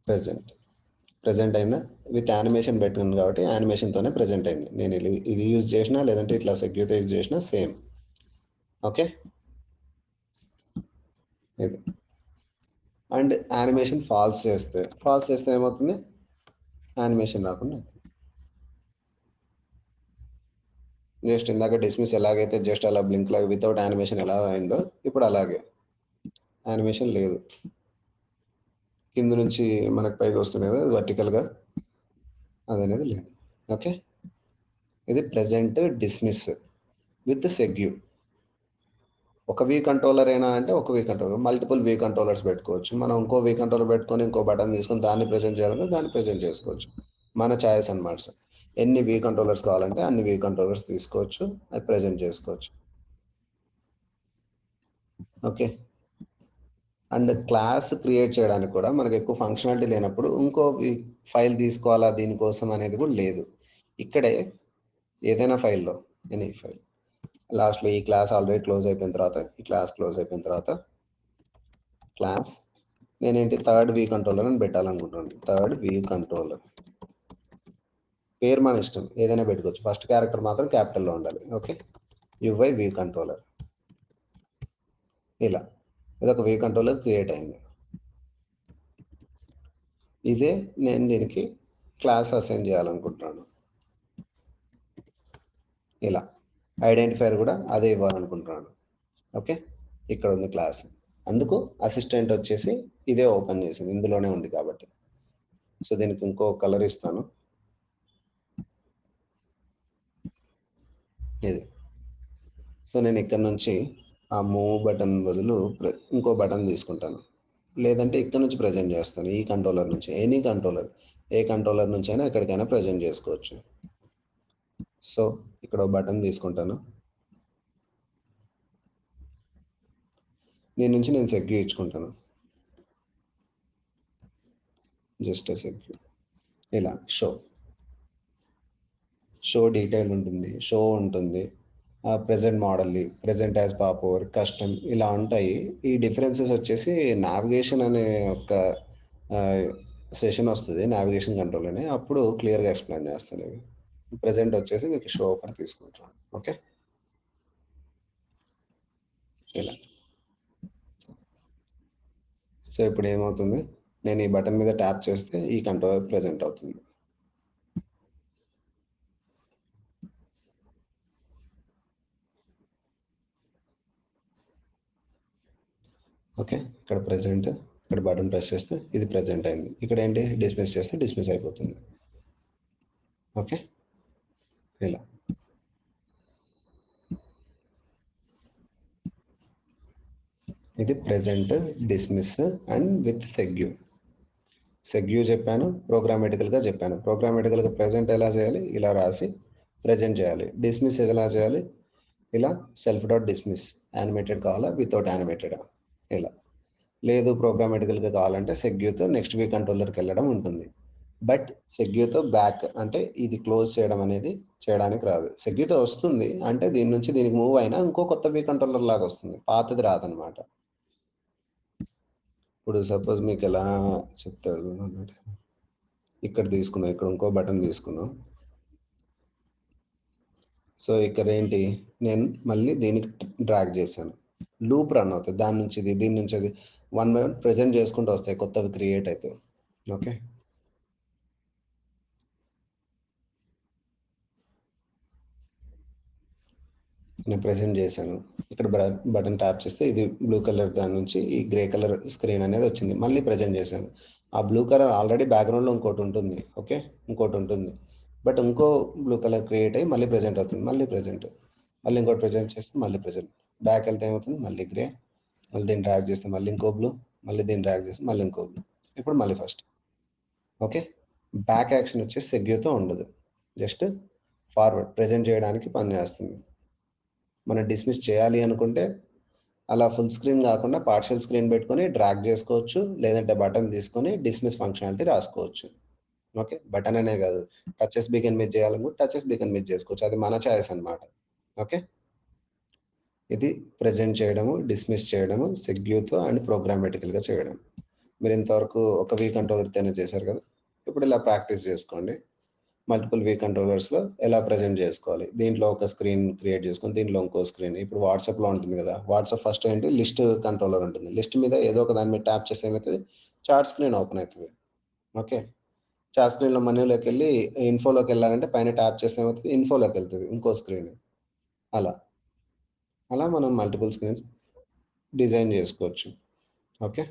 ప్రెజెంట్ అయినా విత్ యానిమేషన్ పెట్టుకుంది కాబట్టి యానిమేషన్తోనే ప్రెజెంట్ అయింది. నేను ఇది యూజ్ చేసినా లేదంటే ఇట్లా సెక్యూరిటీ యూజ్ చేసినా సేమ్. ఓకే, ఇది అండ్ యానిమేషన్ ఫాల్స్ చేస్తే ఏమవుతుంది యానిమేషన్ రాకుండా. జస్ట్ ఇందాక డిస్మిస్ ఎలాగైతే జస్ట్ అలా బ్లింక్ లాగా వితౌట్ యానిమేషన్ ఎలా అయిందో ఇప్పుడు అలాగే యానిమేషన్ లేదు. కింద నుంచి మనకు పైకి వస్తుంది కదా వర్టికల్గా, అదనేది లేదు. ఓకే, ఇది ప్రెజెంట్ డిస్మిస్ విత్ సెగ్యూ. ఒక వి కంట్రోలర్ అయినా అంటే ఒక వి కంట్రోలర్, మల్టిపుల్ వి కంట్రోలర్స్ పెట్టుకోవచ్చు. మనం ఇంకో వి కంట్రోలర్ పెట్టుకొని ఇంకో బటన్ తీసుకొని దాన్ని ప్రెజెంట్ చేయాలంటే దాన్ని ప్రెజెంట్ చేసుకోవచ్చు. మన ఛాయిస్ అనమాట సార్. ఎన్ని వి కంట్రోలర్స్ కావాలంటే అన్ని వి కంట్రోలర్స్ తీసుకోవచ్చు, అది ప్రెజెంట్ చేసుకోవచ్చు. ఓకే, అండ్ క్లాస్ క్రియేట్ చేయడానికి కూడా మనకు ఎక్కువ ఫంక్షనాలిటీ లేనప్పుడు ఇంకో ఫైల్ తీసుకోవాలా దీనికోసం అనేది కూడా లేదు. ఇక్కడే ఏదైనా ఫైల్లో ఎనీ ఫైల్ లాస్ట్లో ఈ క్లాస్ ఆల్రెడీ క్లోజ్ అయిపోయిన తర్వాత, ఈ క్లాస్ క్లోజ్ అయిపోయిన తర్వాత క్లాస్ నేనేంటి థర్డ్ వ్యూ కంట్రోలర్ అని పెట్టాలనుకుంటున్నాను. థర్డ్ వ్యూ కంట్రోలర్ పేరు మన ఇష్టం, ఏదైనా పెట్టుకోవచ్చు. ఫస్ట్ క్యారెక్టర్ మాత్రం క్యాపిటల్లో ఉండాలి. Okay, UI view controller. ఇలా ఇదొక వ్యూ కంట్రోలర్ క్రియేట్ అయింది. ఇదే నేను దీనికి క్లాస్ అసైన్ చేయాలనుకుంటున్నాను. ఇలా ఐడెంటిఫైర్ కూడా అదే ఇవ్వాలనుకుంటున్నాను. ఓకే, ఇక్కడ ఉంది క్లాస్. అందుకు అసిస్టెంట్ వచ్చేసి ఇదే ఓపెన్ చేసింది, ఇందులోనే ఉంది కాబట్టి. సో దీనికి ఇంకో కలర్ ఇస్తాను. ఇది. సో నేను ఇక్కడ నుంచి ఆ మూవ్ బటన్ బదులు ఇంకో బటన్ తీసుకుంటాను, లేదంటే ఇక్కడ నుంచి ప్రజెంట్ చేస్తాను. ఈ కంట్రోలర్ నుంచి, ఎనీ కంట్రోలర్, ఏ కంట్రోలర్ నుంచి అయినా ఎక్కడికైనా ప్రజెంట్ చేసుకోవచ్చు. సో ఇక్కడ ఒక బటన్ తీసుకుంటాను. దీని నుంచి నేను సెగ్యూ ఇచ్చుకుంటాను. జస్ట్ సెగ్యూ. ఇలా షో డీటెయిల్ ఉంటుంది, షో ఉంటుంది, present model, present as పాపర్, custom, ఇలా ఉంటాయి. ఈ డిఫరెన్సెస్ వచ్చేసి నావిగేషన్ అనే ఒక సెషన్ వస్తుంది, నావిగేషన్ కంట్రోల్ అని, అప్పుడు క్లియర్గా ఎక్స్ప్లెయిన్ చేస్తాను. ఇవి ప్రెజెంట్ వచ్చేసి మీకు షో ఒకటి తీసుకుంటాను. ఓకే, ఇలా. సో ఇప్పుడు ఏమవుతుంది, నేను ఈ బటన్ మీద ట్యాప్ చేస్తే ఈ కంట్రోలర్ ప్రెజెంట్ అవుతుంది. ఓకే, ఇక్కడ ప్రెజెంట్, ఇక్కడ బటన్ ప్రెస్ చేస్తే ఇది ప్రెజెంట్ అయింది. ఇక్కడ ఏంటి, డిస్మిస్ చేస్తే డిస్మిస్ అయిపోతుంది. ఓకే, ఇలా. ఇది ప్రెజెంట్, డిస్మిస్ అండ్ విత్ సెగ్యూ చెప్పాను, ప్రోగ్రామేటికల్గా చెప్పాను. ప్రోగ్రామేటికల్గా ప్రెజెంట్ ఎలా చేయాలి, ఇలా రాసి ప్రెజెంట్ చేయాలి. డిస్మిస్ ఎలా చేయాలి, ఇలా సెల్ఫ్ డాట్ డిస్మిస్, యానిమేటెడ్ కావాలా వితౌట్ యానిమేటెడ్, ఇలా. లేదు ప్రోగ్రామేటికల్గా కావాలంటే సెగ్యూతో నెక్స్ట్ వ్యూ కంట్రోలర్కి వెళ్ళడం ఉంటుంది. బట్ సెగ్యూతో బ్యాక్ అంటే ఇది క్లోజ్ చేయడం అనేది చేయడానికి రాదు. సెగ్యూతో వస్తుంది అంటే దీని నుంచి దీనికి మూవ్ అయినా ఇంకో కొత్త వ్యూ కంట్రోలర్ లాగా వస్తుంది, పాతది రాదనమాట. ఇప్పుడు సపోజ్ మీకు ఎలా చెప్తారు అంటే, ఇక్కడ తీసుకుందాం, ఇక్కడ ఇంకో బటన్ తీసుకుందాం. సో ఇక్కడ ఏంటి, నేను మళ్ళీ దీనికి డ్రాగ్ చేశాను, లూప్ రన్ అవుతుంది. దాని నుంచి ఇది, దీని నుంచి అది, 1 by 1 ప్రెజెంట్ చేసుకుంటూ వస్తాయి, కొత్తవి క్రియేట్ అవుతాయి. ఓకే, నేను ప్రెజెంట్ చేశాను. ఇక్కడ బటన్ ట్యాప్ చేస్తే ఇది బ్లూ కలర్, దాని నుంచి ఈ గ్రే కలర్ స్క్రీన్ అనేది వచ్చింది. మళ్ళీ ప్రెజెంట్ చేశాను. ఆ బ్లూ కలర్ ఆల్రెడీ బ్యాక్గ్రౌండ్లో ఇంకోటి ఉంటుంది. ఓకే, ఇంకోటి ఉంటుంది, బట్ ఇంకో బ్లూ కలర్ క్రియేట్ అయ్యి మళ్ళీ ప్రెజెంట్ అవుతుంది. మళ్ళీ ప్రెజెంట్, మళ్ళీ ఇంకోటి ప్రెజెంట్ చేస్తే మళ్ళీ ప్రెజెంట్. బ్యాక్ వెళ్తే ఏమవుతుంది, మళ్ళీ గ్రే, మళ్ళీ దీన్ని డ్రాగ్ చేస్తే మళ్ళీ ఇంకో బ్లూ, మళ్ళీ దీన్ని డ్రాగ్ చేస్తే మళ్ళీ ఇంకో బ్లూ, ఇప్పుడు మళ్ళీ ఫస్ట్. ఓకే, బ్యాక్ యాక్షన్ వచ్చేసి సెగ్యూతో ఉండదు, జస్ట్ ఫార్వర్డ్ ప్రెజెంట్ చేయడానికి పనిచేస్తుంది. మనం డిస్మిస్ చేయాలి అనుకుంటే అలా ఫుల్ స్క్రీన్ కాకుండా పార్షియల్ స్క్రీన్ పెట్టుకొని డ్రాగ్ చేసుకోవచ్చు, లేదంటే బటన్ తీసుకొని డిస్మిస్ ఫంక్షనాలిటీ రాసుకోవచ్చు. ఓకే, బటన్ అనే కాదు, టచెస్ బికన్ మీద చేయాలనుకుంటే టచెస్ బికన్ మీద చేసుకోవచ్చు, అది మన ఛాయిస్ అనమాట. ఓకే, ఇది ప్రెజెంట్ చేయడము, డిస్మిస్ చేయడము సెగ్యూతో అండ్ ప్రోగ్రామేటికల్గా చేయడం. మీరు ఇంతవరకు ఒక వ్యూ కంట్రోలర్తోనే చేశారు కదా, ఇప్పుడు ఇలా ప్రాక్టీస్ చేసుకోండి. మల్టిపుల్ వ్యూ కంట్రోలర్స్లో ఎలా ప్రజెంట్ చేసుకోవాలి, దీంట్లో ఒక స్క్రీన్ క్రియేట్ చేసుకొని దీంట్లో ఇంకో స్క్రీన్. ఇప్పుడు వాట్సాప్లో ఉంటుంది కదా, వాట్సాప్ ఫస్ట్ ఏంటి, లిస్ట్ కంట్రోలర్ ఉంటుంది. లిస్ట్ మీద ఏదో ఒక దాని మీద ట్యాప్ చేస్తే ఏమవుతుంది, చార్ట్ స్క్రీన్ ఓపెన్ అవుతుంది. ఓకే, చార్ట్ స్క్రీన్లో మెనూలోకి వెళ్ళి ఇన్ఫోలోకి వెళ్ళాలంటే పైన ట్యాప్ చేస్తే ఏమవుతుంది, ఇన్ఫోలోకి వెళ్తుంది ఇంకో స్క్రీన్. అలా మనం మల్టిపుల్ స్క్రీన్స్ డిజైన్ చేసుకోవచ్చు. ఓకే,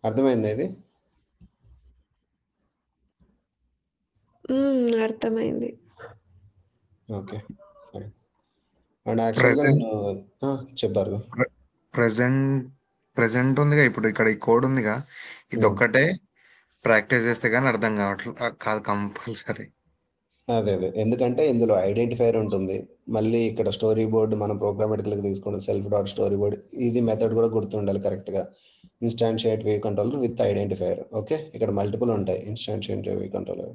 అర్థమైంది ఇది? అర్థమైంది. ఓకే, అండ్ యాక్చువల్గా నేను చెప్పారు ప్రెసెంట్ ఉందిగా, ఇప్పుడు ఇక్కడ ఈ కోడ్ ఉందిగా, ఇది ఒక్కటే ప్రాక్టీస్ చేస్తే కానీ అర్థం కాదు కంపల్సరీ. అదే ఎందుకంటే ఇందులో ఐడెంటిఫైర్ ఉంటుంది, మళ్ళీ ఇక్కడ స్టోరీ బోర్డ్ మనం ప్రోగ్రామేటికల్గా తీసుకుంటాం, సెల్ఫ్ డాట్ స్టోరీ బోర్డ్, ఇది మెథడ్ కూడా గుర్తుండాలి కరెక్ట్గా. Instantiate view controller with identifier. Okay, ఇక్కడ మల్టిపుల్ ఉంటాయి ఇన్స్టాన్షియేట్ వ్యూ కంట్రోలర్,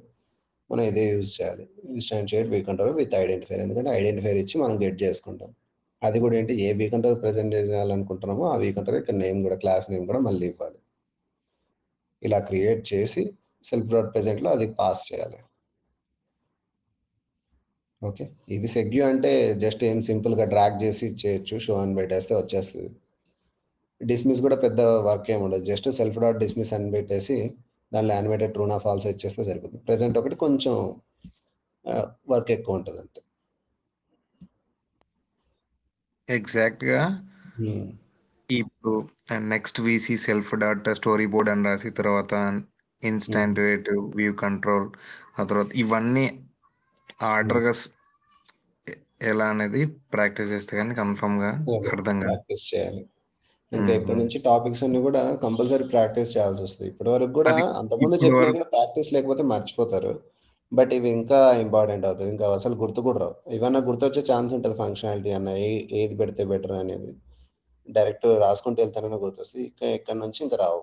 మనం ఇదే యూజ్ చేయాలి, instantiate view controller with identifier. ఎందుకంటే ఐడెంటిఫైర్ ఇచ్చి మనం గెట్ చేసుకుంటాం. అది కూడా ఏంటి, ఏ వీ కంట్రోల్ ప్రెజెంట్ చేయాలనుకుంటున్నామో ఆ వీ కంట్రోల్ ఇక్కడ నేమ్ కూడా, క్లాస్ నేమ్ కూడా మళ్ళీ ఇవ్వాలి. ఇలా క్రియేట్ చేసి సెల్ఫ్ డాట్ ప్రెజెంట్లో అది పాస్ చేయాలి. ఓకే, ఇది సెగ్యూ అంటే జస్ట్ ఏం సింపుల్గా డ్రాగ్ చేసి చేయొచ్చు, షో అని పెట్టేస్తే వచ్చేస్తుంది. డిస్మిస్ కూడా పెద్ద వర్క్ ఏమి ఉండదు, జస్ట్ సెల్ఫ్ డాట్ డిస్మిస్ అని పెట్టేసి దానిలో యానిమేటెడ్ ట్రూనా ఫాల్స్ ఇచ్చేస్తే సరిపోతుంది. ప్రెజెంట్ ఒకటి కొంచెం వర్క్ ఎక్కువ ఉంటుంది అంతే. ఎగ్జాక్ట్గా ఇప్పుడు next VC self dot story board అని రాసి తర్వాత ఇన్స్టాంట్ వ్యూ కంట్రోల్, ఆ తర్వాత ఇవన్నీ ఆర్డర్గా ఎలా అనేది ప్రాక్టీస్ చేస్తే కానీ కన్ఫర్మ్గా అర్థం కాదు. ప్రాక్టీస్ చేయాలి. ఇంకా ఇప్పటి నుంచి టాపిక్స్ అన్ని కూడా కంపల్సరీ ప్రాక్టీస్ చేయాల్సి వస్తుంది. ఇప్పటి వరకు కూడా అది అంతకుముందు ఇప్పుడు చెప్పినా వరకు కూడా ప్రాక్టీస్ లేకపోతే మర్చిపోతారు. బట్ ఇవి ఇంకా ఇంపార్టెంట్ అవుతుంది, ఇంకా అసలు గుర్తు కూడా రావు. ఇవన్నా గుర్తొచ్చే ఛాన్స్ ఉంటుంది, ఫంక్షనాలిటీ అన్న ఏది పెడితే బెటర్ అనేది డైరెక్ట్ రాసుకుంటూ వెళ్తానని గుర్తొస్తుంది. ఇంకా ఇక్కడ నుంచి ఇంకా రావు,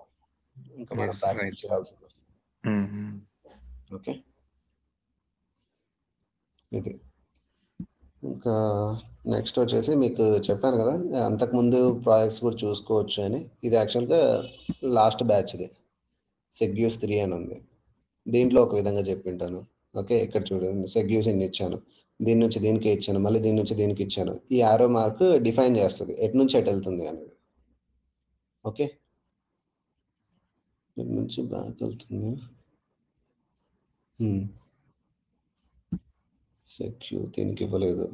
ఇంకా మనం Yes, ప్రాక్టీస్ right. చేయాల్సింది వస్తుంది. Mhm. ఓకే, ఇది ఇంకా నెక్స్ట్ వచ్చేసి మీకు చెప్పాను కదా అంతకుముందు ప్రాజెక్ట్స్ కూడా చూసుకోవచ్చు అని. ఇది యాక్చువల్గా లాస్ట్ బ్యాచ్, ఇది సెగ్యూస్ 3 అని ఉంది. దీంట్లో ఒక విధంగా చెప్పింటాను. ఓకే, ఇక్కడ చూడండి, సెగ్యూస్ ఇన్ని ఇచ్చాను, దీని నుంచి దీనికి ఇచ్చాను, మళ్ళీ దీని నుంచి దీనికి ఇచ్చాను. ఈ ఆరో మార్క్ డిఫైన్ చేస్తుంది ఎటు నుంచి ఎటు వెళ్తుంది అనేది. ఓకే, ఇటు నుంచి బ్యాక్ వెళ్తుంది. సెక్యూ దీనికి ఇవ్వలేదు,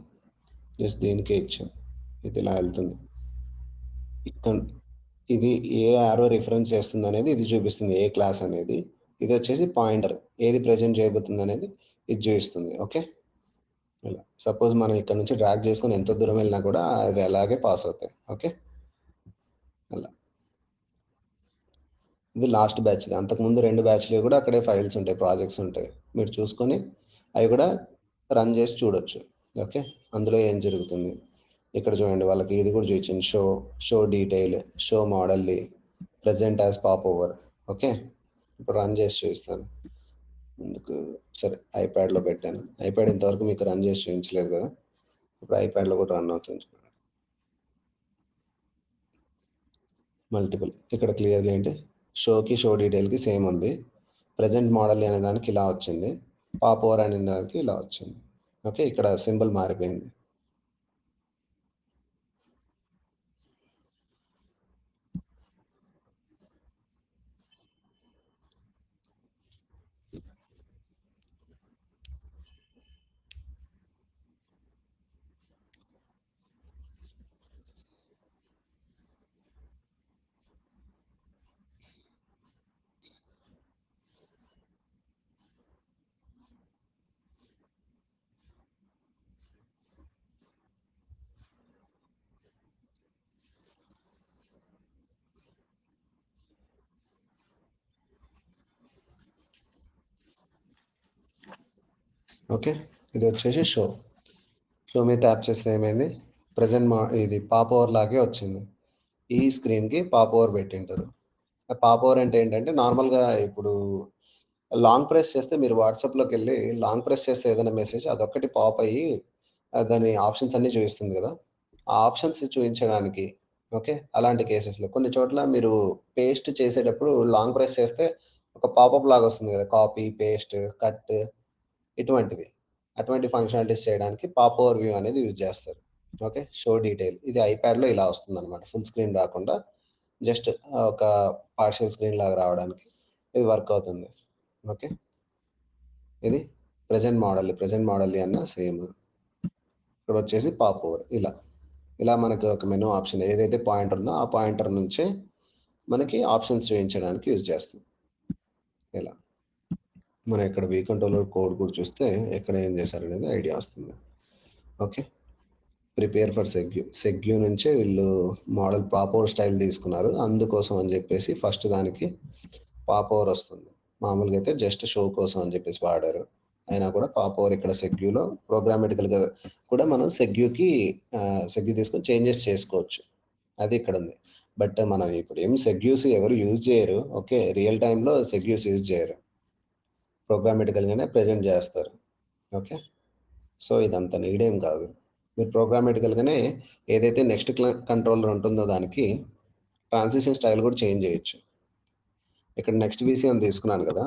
జస్ట్ దీనికే ఇచ్చాను, ఇది ఇలా వెళ్తుంది. ఇక్కడ ఇది ఏ ఆరో రిఫరెన్స్ చేస్తుంది అనేది ఇది చూపిస్తుంది, ఏ క్లాస్ అనేది. ఇది వచ్చేసి పాయింటర్, ఏది ప్రజెంట్ చేయబోతుంది అనేది ఇది చూపిస్తుంది. ఓకే, ఇలా సపోజ్ మనం ఇక్కడ నుంచి డ్రాగ్ చేసుకొని ఎంత దూరం వెళ్ళినా కూడా అది అలాగే పాస్ అవుతాయి. ఓకే, అలా ఇది లాస్ట్ బ్యాచ్. అంతకుముందు 2 బ్యాచ్లు కూడా అక్కడే ఫైల్స్ ఉంటాయి, ప్రాజెక్ట్స్ ఉంటాయి, మీరు చూసుకొని అవి కూడా రన్ చేసి చూడొచ్చు. ఓకే, అందులో ఏం జరుగుతుంది ఇక్కడ చూడండి. వాళ్ళకి ఇది కూడా చూపించింది, show detail, show model, present as pop over. Okay, ఇప్పుడు రన్ చేసి చూపిస్తాను. ఎందుకు సరే ఐప్యాడ్లో పెట్టాను, ఐప్యాడ్ ఇంతవరకు మీకు రన్ చేసి చూపించలేదు కదా, ఇప్పుడు ఐప్యాడ్లో కూడా రన్ అవుతుంది. మల్టిపుల్ ఇక్కడ క్లియర్గా ఏంటి, షోకి షో డీటెయిల్కి సేమ్ ఉంది, ప్రజెంట్ మోడల్ అనే దానికి ఇలా వచ్చింది, పాప్ ఓవర్ అనే దానికి ఇలా వచ్చింది. ఓకే, ఇక్కడ సింబల్ మారిపోయింది. ఓకే, ఇది వచ్చేసి షో మీద ట్యాప్ చేస్తే ఏమైంది, ప్రజెంట్ ఇది పాప్ ఓవర్ లాగే వచ్చింది. ఈ స్క్రీన్కి పాప్ ఓవర్ పెట్టింటారు. పాప్ ఓవర్ అంటే ఏంటంటే నార్మల్గా ఇప్పుడు లాంగ్ ప్రెస్ చేస్తే, మీరు వాట్సాప్లోకి వెళ్ళి లాంగ్ ప్రెస్ చేస్తే ఏదైనా మెసేజ్ అదొక్కటి పాప్ అయ్యి దాని ఆప్షన్స్ అన్నీ చూపిస్తుంది కదా, ఆ ఆప్షన్స్ చూపించడానికి. ఓకే, అలాంటి కేసెస్లో కొన్ని చోట్ల మీరు పేస్ట్ చేసేటప్పుడు లాంగ్ ప్రెస్ చేస్తే ఒక పాపప్ లాగా వస్తుంది కదా, కాపీ పేస్ట్ కట్ ఇటువంటివి. అటువంటి ఫంక్షనాలిటీస్ చేయడానికి పాప్ ఓవర్ వ్యూ అనేది యూజ్ చేస్తారు. ఓకే, షో డీటెయిల్ ఇది ఐప్యాడ్లో ఇలా వస్తుంది అనమాట, ఫుల్ స్క్రీన్ రాకుండా జస్ట్ ఒక పార్షియల్ స్క్రీన్ లాగా రావడానికి ఇది వర్క్ అవుతుంది. ఓకే, ఇది ప్రజెంట్ మోడల్ అన్న సేమ్. ఇక్కడ వచ్చేసి పాప్ ఓవర్ ఇలా మనకి ఒక మెనూ ఆప్షన్ ఏదైతే పాయింటర్ ఉందో ఆ పాయింటర్ నుంచే మనకి ఆప్షన్స్ చూపించడానికి యూజ్ చేస్తాం. ఇలా మనం ఇక్కడ వీ కంట్రోలర్ కోడ్ కూడా చూస్తే ఎక్కడ ఏం చేశారనేది ఐడియా వస్తుంది. ఓకే, ప్రిపేర్ ఫర్ సెగ్యూ నుంచే వీళ్ళు మోడల్ పాప్ ఓవర్ స్టైల్ తీసుకున్నారు, అందుకోసం అని చెప్పేసి ఫస్ట్ దానికి పాప్ ఓవర్ వస్తుంది. మామూలుగా అయితే జస్ట్ షో కోసం అని చెప్పేసి వాడారు, అయినా కూడా పాప్ ఓవర్ ఇక్కడ సెగ్యూలో ప్రోగ్రామెటికల్గా కూడా మనం సెగ్యూ తీసుకొని చేంజెస్ చేసుకోవచ్చు, అది ఇక్కడ ఉంది. బట్ మనం ఇప్పుడు ఏం సెగ్యూస్ ఎవరు యూజ్ చేయరు. ఓకే, రియల్ టైంలో సెగ్యూస్ యూజ్ చేయరు, ప్రోగ్రామెటికల్గానే ప్రజెంట్ చేస్తారు. ఓకే, సో ఇదంత నీడేం కాదు, మీరు ప్రోగ్రామేటికల్గానే ఏదైతే నెక్స్ట్ కంట్రోలర్ ఉంటుందో దానికి ట్రాన్సిషన్ స్టైల్ కూడా చేంజ్ చేయొచ్చు. ఇక్కడ నెక్స్ట్ వీసీ అని తీసుకున్నాను కదా,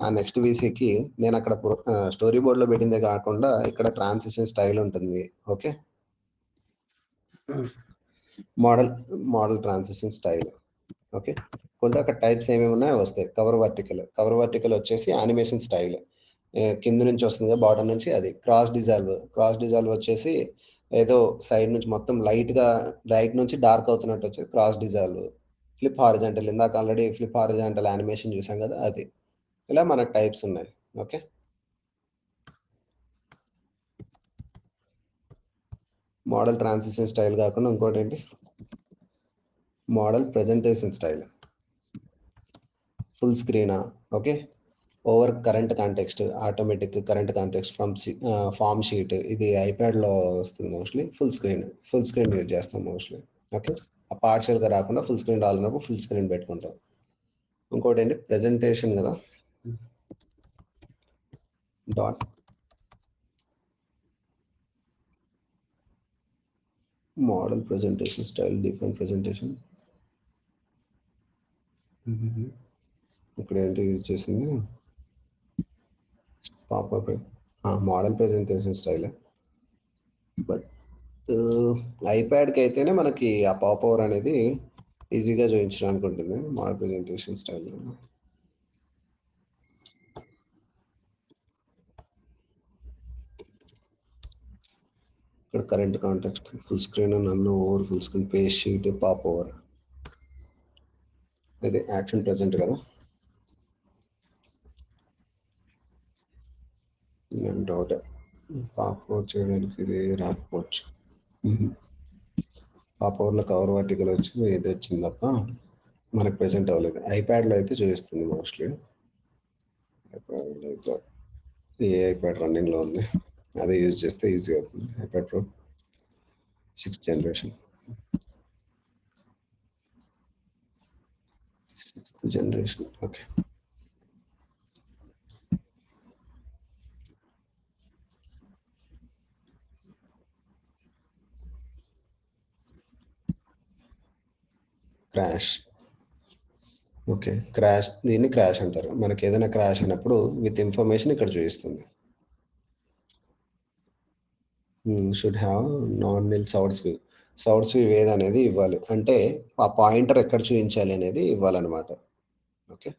ఆ నెక్స్ట్ వీసీకి నేను అక్కడ స్టోరీ బోర్డ్లో పెట్టిందే కాకుండా ఇక్కడ ట్రాన్సిషన్ స్టైల్ ఉంటుంది. Okay, model transition style. Okay, కొంటే అక్కడ టైప్స్ ఏమేమి ఉన్నాయో వస్తాయి. కవర్ వర్టికల్ వచ్చేసి యానిమేషన్ స్టైల్, కింద నుంచి వస్తుంది కదా బాటమ్ నుంచి, అది క్రాస్ డిజాల్వ్ వచ్చేసి ఏదో సైడ్ నుంచి మొత్తం లైట్ నుంచి డార్క్ అవుతున్నట్టు వచ్చేది క్రాస్ డిజాల్వ్. ఫ్లిప్ హారిజాంటల్, ఇందాక ఆల్రెడీ ఫ్లిప్ హారిజాంటల్ యానిమేషన్ చూసాం కదా, అది. ఇలా మనకు టైప్స్ ఉన్నాయి. ఓకే, మోడల్ ట్రాన్సిషన్ స్టైల్ కాకుండా ఇంకోటి ఏంటి, మోడల్ ప్రెజెంటేషన్ స్టైల్. ఫుల్ స్క్రీనా, okay, over current context, automatic current context from form sheet, ఇది ఐప్యాడ్లో వస్తుంది మోస్ట్లీ. ఫుల్ స్క్రీన్ యూజ్ చేస్తాం మోస్ట్లీ. ఓకే, ఆ పార్షియల్గా రాకుండా ఫుల్ స్క్రీన్ రాలినప్పుడు ఫుల్ స్క్రీన్ పెట్టుకుంటాం. ఇంకోటి ఏంటి, ప్రెజెంటేషన్ కదా, dot model presentation style, different presentation. ఇక్కడ ఏంటి యూజ్ చేసింది, popup model presentation style. But ఐప్యాడ్కి అయితేనే మనకి ఆ పాపవర్ అనేది ఈజీగా చూపించడానికి ఉంటుంది. మోడల్ ప్రెజెంటేషన్ స్టైల్ ఇక్కడ కరెంట్ కాంటెక్స్ట్, ఫుల్ స్క్రీన్, నన్ను over full screen, page sheet, pop over. ఇది యాక్షన్ ప్రెజెంట్ కదా, డౌట్ పాప్ ఓవర్ చేయడానికి ఇది రాకపోవచ్చు. పాప్ ఓవర్లో కవర్ వర్టికల్ వచ్చి ఇది వచ్చింది తప్ప మనకు ప్రెజెంట్ అవ్వలేదు. ఐప్యాడ్లో అయితే చూపిస్తుంది మోస్ట్లీ. ఐప్యాడ్లో అయితే ఏ ఐప్యాడ్ రన్నింగ్లో ఉంది అదే యూజ్ చేస్తే ఈజీ అవుతుంది. IPad pro 6th generation. 6th generation, okay. Crash, okay, దీన్ని క్రాష్ అంటారు. మనకి ఏదైనా క్రాష్ అయినప్పుడు విత్ ఇన్ఫర్మేషన్ ఇక్కడ చూపిస్తుంది. Should have non nil source view ఏదనేది ఇవ్వాలి, అంటే ఆ పాయింటర్ ఎక్కడ చూపించాలి అనేది ఇవ్వాలన్నమాట. ఓకే,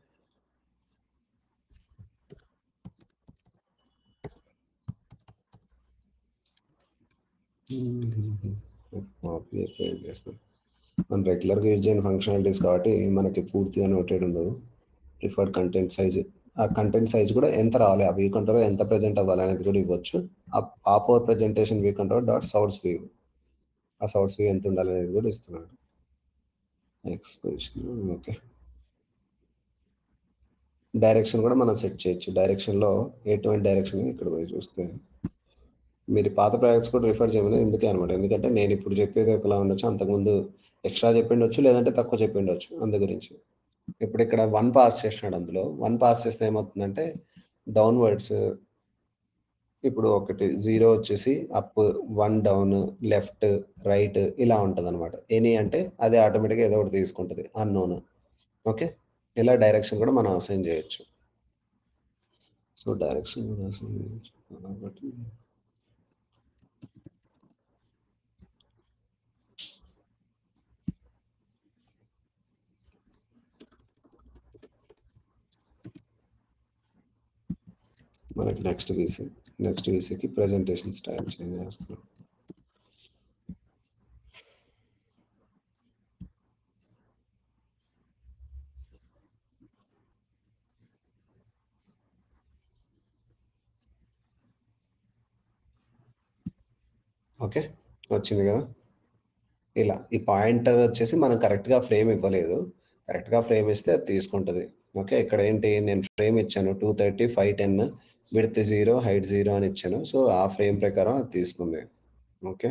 మనం రెగ్యులర్గా యూజ్ చేయని ఫంక్షనాలిటీస్ కాబట్టి మనకి పూర్తిగా నోటెడ్ ఉండదు. ప్రిఫర్డ్ కంటెంట్ సైజ్, ఆ కంటెంట్ సైజ్ కూడా ఎంత రావాలి, ఆ వ్యూ కంట్రోల్ ఎంత ప్రెజెంట్ అవ్వాలి అనేది కూడా ఇవ్వచ్చు. ఆ popover presentation view control dot source view, ఆ సౌర్స్ వ్యూ ఎంత ఉండాలి అనేది కూడా ఇస్తున్నాడు. Exposition, okay. డైరెక్షన్ కూడా మనం సెట్ చేయొచ్చు. డైరెక్షన్లో ఎటువంటి డైరెక్షన్ ఇక్కడ పోయి చూస్తే మీరు పాత ప్రాజెక్ట్స్ కూడా రిఫర్ చేయమని ఎందుకే అనమాట. ఎందుకంటే నేను ఇప్పుడు చెప్పేది ఒకలా ఉండొచ్చు, అంతకుముందు ఎక్స్ట్రా చెప్పిండొచ్చు, లేదంటే తక్కువ చెప్పిండొచ్చు. అందు గురించి ఇప్పుడు ఇక్కడ 1 పాస్ చేసినాడు. అందులో 1 పాస్ చేస్తే ఏమవుతుందంటే డౌన్వర్డ్స్, ఇప్పుడు ఒకటి 0 వచ్చేసి అప్, 1 డౌన్, లెఫ్ట్, రైట్, ఇలా ఉంటుంది అనమాట. ఎనీ అంటే అది ఆటోమేటిక్గా ఏదో ఒకటి తీసుకుంటుంది, అన్నోన్. ఓకే, ఇలా డైరెక్షన్ కూడా మనం అసైన్ చేయొచ్చు. సో డైరెక్షన్ కూడా అసైన్ చేయొచ్చు కాబట్టి మనకి నెక్స్ట్ వీసీకి ప్రెజెంటేషన్ స్టైల్ చేంజ్ చేస్తున్నాం. ఓకే, వచ్చింది కదా. ఇలా ఈ పాయింటర్ వచ్చేసి మనం కరెక్ట్గా ఫ్రేమ్ ఇవ్వలేదు, కరెక్ట్గా ఫ్రేమ్ ఇస్తే అది తీసుకుంటుంది. ఓకే, ఇక్కడ ఏంటి, నేను ఫ్రేమ్ ఇచ్చాను 230, 510, విడ్త్ 0, హైట్ 0 అని ఇచ్చాను. సో ఆ ఫ్రేమ్ ప్రకారం అది తీసుకుంది. ఓకే,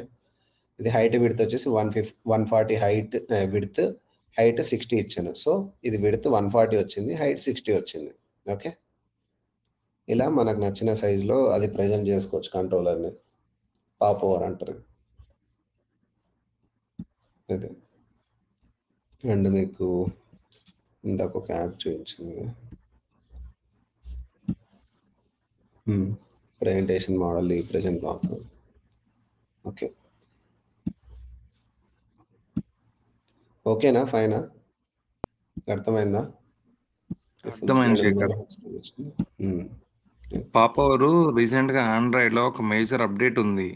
ఇది హైట్ విడ్త్ వచ్చేసి 140 హైట్, విడ్త్, హైట్ 60 ఇచ్చాను. సో ఇది విడ్త్ 140 వచ్చింది, హైట్ 60 వచ్చింది. ఓకే, ఇలా మనకు నచ్చిన సైజులో అది ప్రజెంట్ చేసుకోవచ్చు కంట్రోలర్ని. పాప్ ఓవర్ అంటారు. అదే. అండ్ మీకు ఇందాక ఒక యాప్ చూపించింది. Presentation model present block. Okay, ఓకేనా? ఫైనా? అర్థమైందా? ఫుల్ అర్థమైంది స్క్రీన్ శేఖర్. వచ్చింది. పాపవరు రీసెంట్ గా ఆండ్రాయిడ్ లో ఒక మేజర్ అప్డేట్ ఉంది.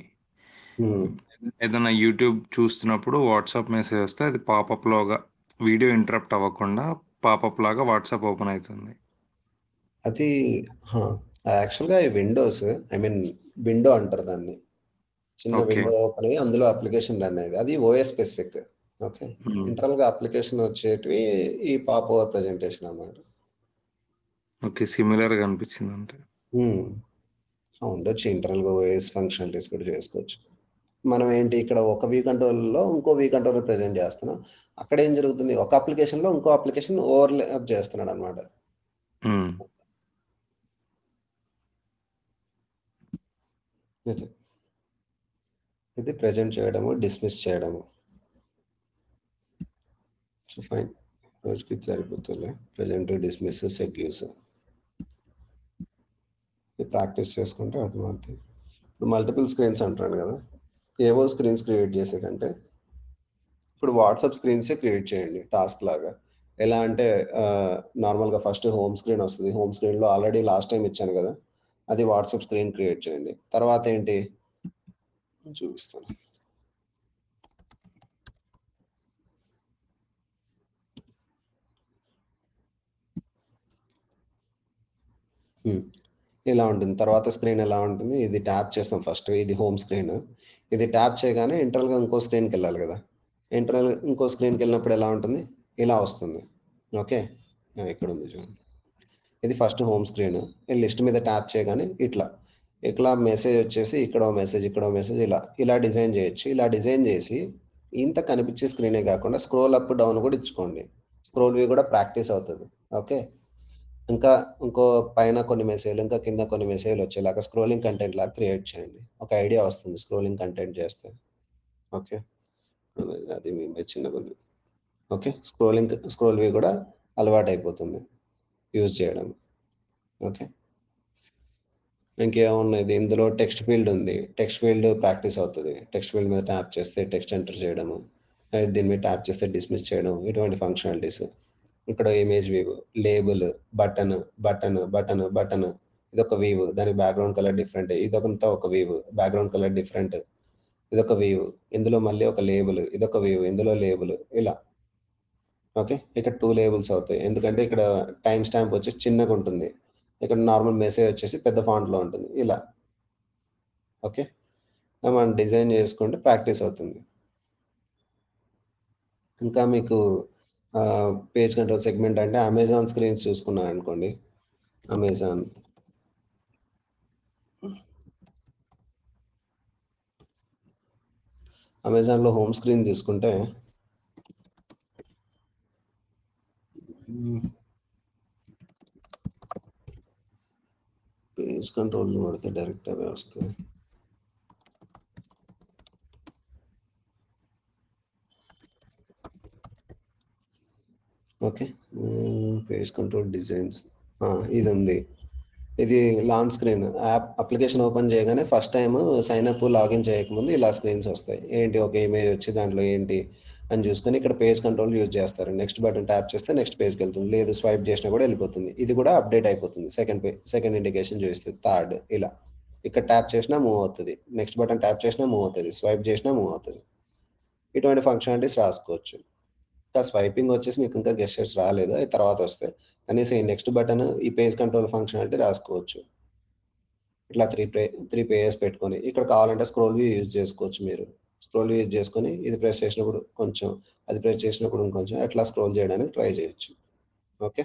ఏదైనా యూట్యూబ్ చూస్తున్నప్పుడు వాట్సాప్ మెసేజ్ వస్తే అది పాపప్ లోగా వీడియో ఇంటరప్ట్ అవ్వకుండా పాపప్ లాగా వాట్సాప్ ఓపెన్ అవుతుంది. అది యాక్చువల్గా విండోస్, ఐ మీన్ విండో అంటారు దాన్ని. చిన్న ఓకే. విండో ఓపెన్ అయ్యి అందులో అప్లికేషన్ రన్ అయ్యేది. అది ఓఎస్ స్పెసిఫిక్. ఓకే, ఇంటర్నల్ గా అప్లికేషన్ వచ్చేటివి ఈ పాప్ ఓవర్ ప్రెజెంటేషన్ అన్నమాట. ఓకే, సిమిలర్ గా అనిపించింది అంతే. ఉండొచ్చు, ఇంటర్నల్ గా ఓఎస్ ఫంక్షనాలిటీస్ కూడా చేసుకోవచ్చు. మనం ఏంటి ఇక్కడ ఒక వ్యూ కంట్రోల్లో ఇంకో వ్యూ కంట్రోల్ ప్రెజెంట్ చేస్తున్నాం. అక్కడ ఏం జరుగుతుంది, ఒక అప్లికేషన్ లో ఇంకో అప్లికేషన్ ఓవర్లాప్ చేస్తున్నాడు అనమాట. ఇది ప్రెజెంట్ చేయడము, డిస్మిస్ చేయడము. సో ఫైన్, రోజుకి సరిపోతుంది. ప్రెజెంట్, డిస్మిస్, సెగ్యూస్ ప్రాక్టీస్ చేసుకుంటే అర్థమవుతుంది. ఇప్పుడు మల్టిపుల్ స్క్రీన్స్ అంటాను కదా, ఏవో స్క్రీన్స్ క్రియేట్ చేసే కంటే ఇప్పుడు వాట్సాప్ స్క్రీన్సే క్రియేట్ చేయండి టాస్క్ లాగా. ఎలా అంటే నార్మల్గా ఫస్ట్ హోమ్ స్క్రీన్ వస్తుంది. హోమ్ స్క్రీన్లో ఆల్రెడీ లాస్ట్ టైం ఇచ్చాను కదా, అది వాట్సాప్ స్క్రీన్ క్రియేట్ చేయండి. తర్వాత ఏంటి చూపిస్తాను. ఇలా ఉంటుంది. తర్వాత స్క్రీన్ ఎలా ఉంటుంది, ఇది ట్యాప్ చేస్తాం ఫస్ట్, ఇది హోమ్ స్క్రీన్. ఇది ట్యాప్ చేయగానే ఇంటర్నల్గా ఇంకో స్క్రీన్కి వెళ్ళాలి కదా. ఇంటర్నల్ ఇంకో స్క్రీన్కి వెళ్ళినప్పుడు ఎలా ఉంటుంది, ఇలా వస్తుంది. ఓకే, ఇక్కడ ఉంది చూడండి, ఇది ఫస్ట్ హోమ్ స్క్రీన్. ఈ లిస్ట్ మీద ట్యాప్ చేయగానే ఇట్లా మెసేజ్ వచ్చేసి ఇక్కడ మెసేజ్, ఇక్కడ మెసేజ్, ఇలా డిజైన్ చేయొచ్చు. ఇలా డిజైన్ చేసి ఇంత కనిపించే స్క్రీనే కాకుండా స్క్రోల్ అప్ డౌన్ కూడా ఇచ్చుకోండి. స్క్రోల్ వ్యూ కూడా ప్రాక్టీస్ అవుతుంది. ఓకే, ఇంకా ఇంకో పైన కొన్ని మెసేజ్లు, ఇంకా కింద కొన్ని మెసేజ్లు వచ్చేలాగా స్క్రోలింగ్ కంటెంట్ లాగా క్రియేట్ చేయండి. ఒక ఐడియా వస్తుంది స్క్రోలింగ్ కంటెంట్ చేస్తే. ఓకే, అది మీ చిన్నగా ఉంది. ఓకే, స్క్రోల్ వ్యూ కూడా అలవాటు అయిపోతుంది యూజ్ చేయడం. ఓకే, ఇంకేమున్నది, ఇందులో టెక్స్ట్ ఫీల్డ్ ఉంది. టెక్స్ట్ ఫీల్డ్ ప్రాక్టీస్ అవుతుంది. టెక్స్ట్ ఫీల్డ్ మీద ట్యాప్ చేస్తే టెక్స్ట్ ఎంటర్ చేయడము, దీని మీద ట్యాప్ చేస్తే డిస్మిస్ చేయడం, ఇటువంటి ఫంక్షనాలిటీస్. ఇక్కడ ఇమేజ్ వ్యూ, లేబుల్, బటన్, ఇదొక వ్యూ, దాని బ్యాక్గ్రౌండ్ కలర్ డిఫరెంట్, ఇదొకంతా ఒక వ్యూ, బ్యాక్గ్రౌండ్ కలర్ డిఫరెంట్, ఇదొక వ్యూ, ఇందులో మళ్ళీ ఒక లేబుల్, ఇదొక వ్యూ, ఇందులో లేబుల్, ఇలా. ఓకే, ఇక్కడ 2 లేబుల్స్ అవుతాయి, ఎందుకంటే ఇక్కడ టైం స్టాంప్ వచ్చేసి చిన్నగా ఉంటుంది, ఇక్కడ నార్మల్ మెసేజ్ వచ్చేసి పెద్ద ఫాంట్లో ఉంటుంది, ఇలా. ఓకే, మనం డిజైన్ చేసుకుంటే ప్రాక్టీస్ అవుతుంది. ఇంకా మీకు పేజ్ కంట్రోల్ సెగ్మెంట్ అంటే అమెజాన్ స్క్రీన్స్ చూసుకున్నాను అనుకోండి. అమెజాన్లో హోమ్ స్క్రీన్ తీసుకుంటే పేజ్ కంట్రోల్ పడితే డైరెక్ట్ అవే వస్తాయి. ఓకే, పేజ్ కంట్రోల్ డిజైన్స్, ఇది ఉంది. ఇది లాంచ్ స్క్రీన్. అప్లికేషన్ ఓపెన్ చేయగానే first time sign up login చేయకముందు ఇలా స్క్రీన్స్ వస్తాయి. ఏంటి, ఒక ఇమేజ్ వచ్చి దాంట్లో ఏంటి అని చూసుకొని ఇక్కడ పేజ్ కంట్రోల్ యూజ్ చేస్తారు. నెక్స్ట్ బటన్ ట్యాప్ చేస్తే నెక్స్ట్ పేజ్కి వెళ్తుంది, లేదు స్వైప్ చేసినా కూడా వెళ్ళిపోతుంది. ఇది కూడా అప్డేట్ అయిపోతుంది. సెకండ్ ఇండికేషన్ చూపిస్తుంది, థర్డ్, ఇలా. ఇక్కడ ట్యాప్ చేసినా మూవ్ అవుతుంది, నెక్స్ట్ బటన్ ట్యాప్ చేసినా మూవ్ అవుతుంది, స్వైప్ చేసినా మూవ్ అవుతుంది. ఇటువంటి ఫంక్షనాలిటీస్ రాసుకోవచ్చు. ఇంకా స్వైపింగ్ వచ్చేసి మీకు ఇంకా గెస్చర్స్ రాలేదు, అది తర్వాత వస్తాయి. కనీసం ఈ నెక్స్ట్ బటన్, ఈ పేజ్ కంట్రోల్ ఫంక్షనాలిటీ రాసుకోవచ్చు. ఇట్లా త్రీ పేజెస్ పెట్టుకొని ఇక్కడ కావాలంటే స్క్రోల్ వ్యూ యూజ్ చేసుకోవచ్చు. మీరు స్క్రోల్ వ్యూ యూజ్ చేసుకొని ఇది ప్రెస్ చేసినప్పుడు కొంచెం, అది ప్రెస్ చేసినప్పుడు ఇంకొంచెం, అట్లా స్క్రోల్ చేయడానికి ట్రై చేయొచ్చు. ఓకే,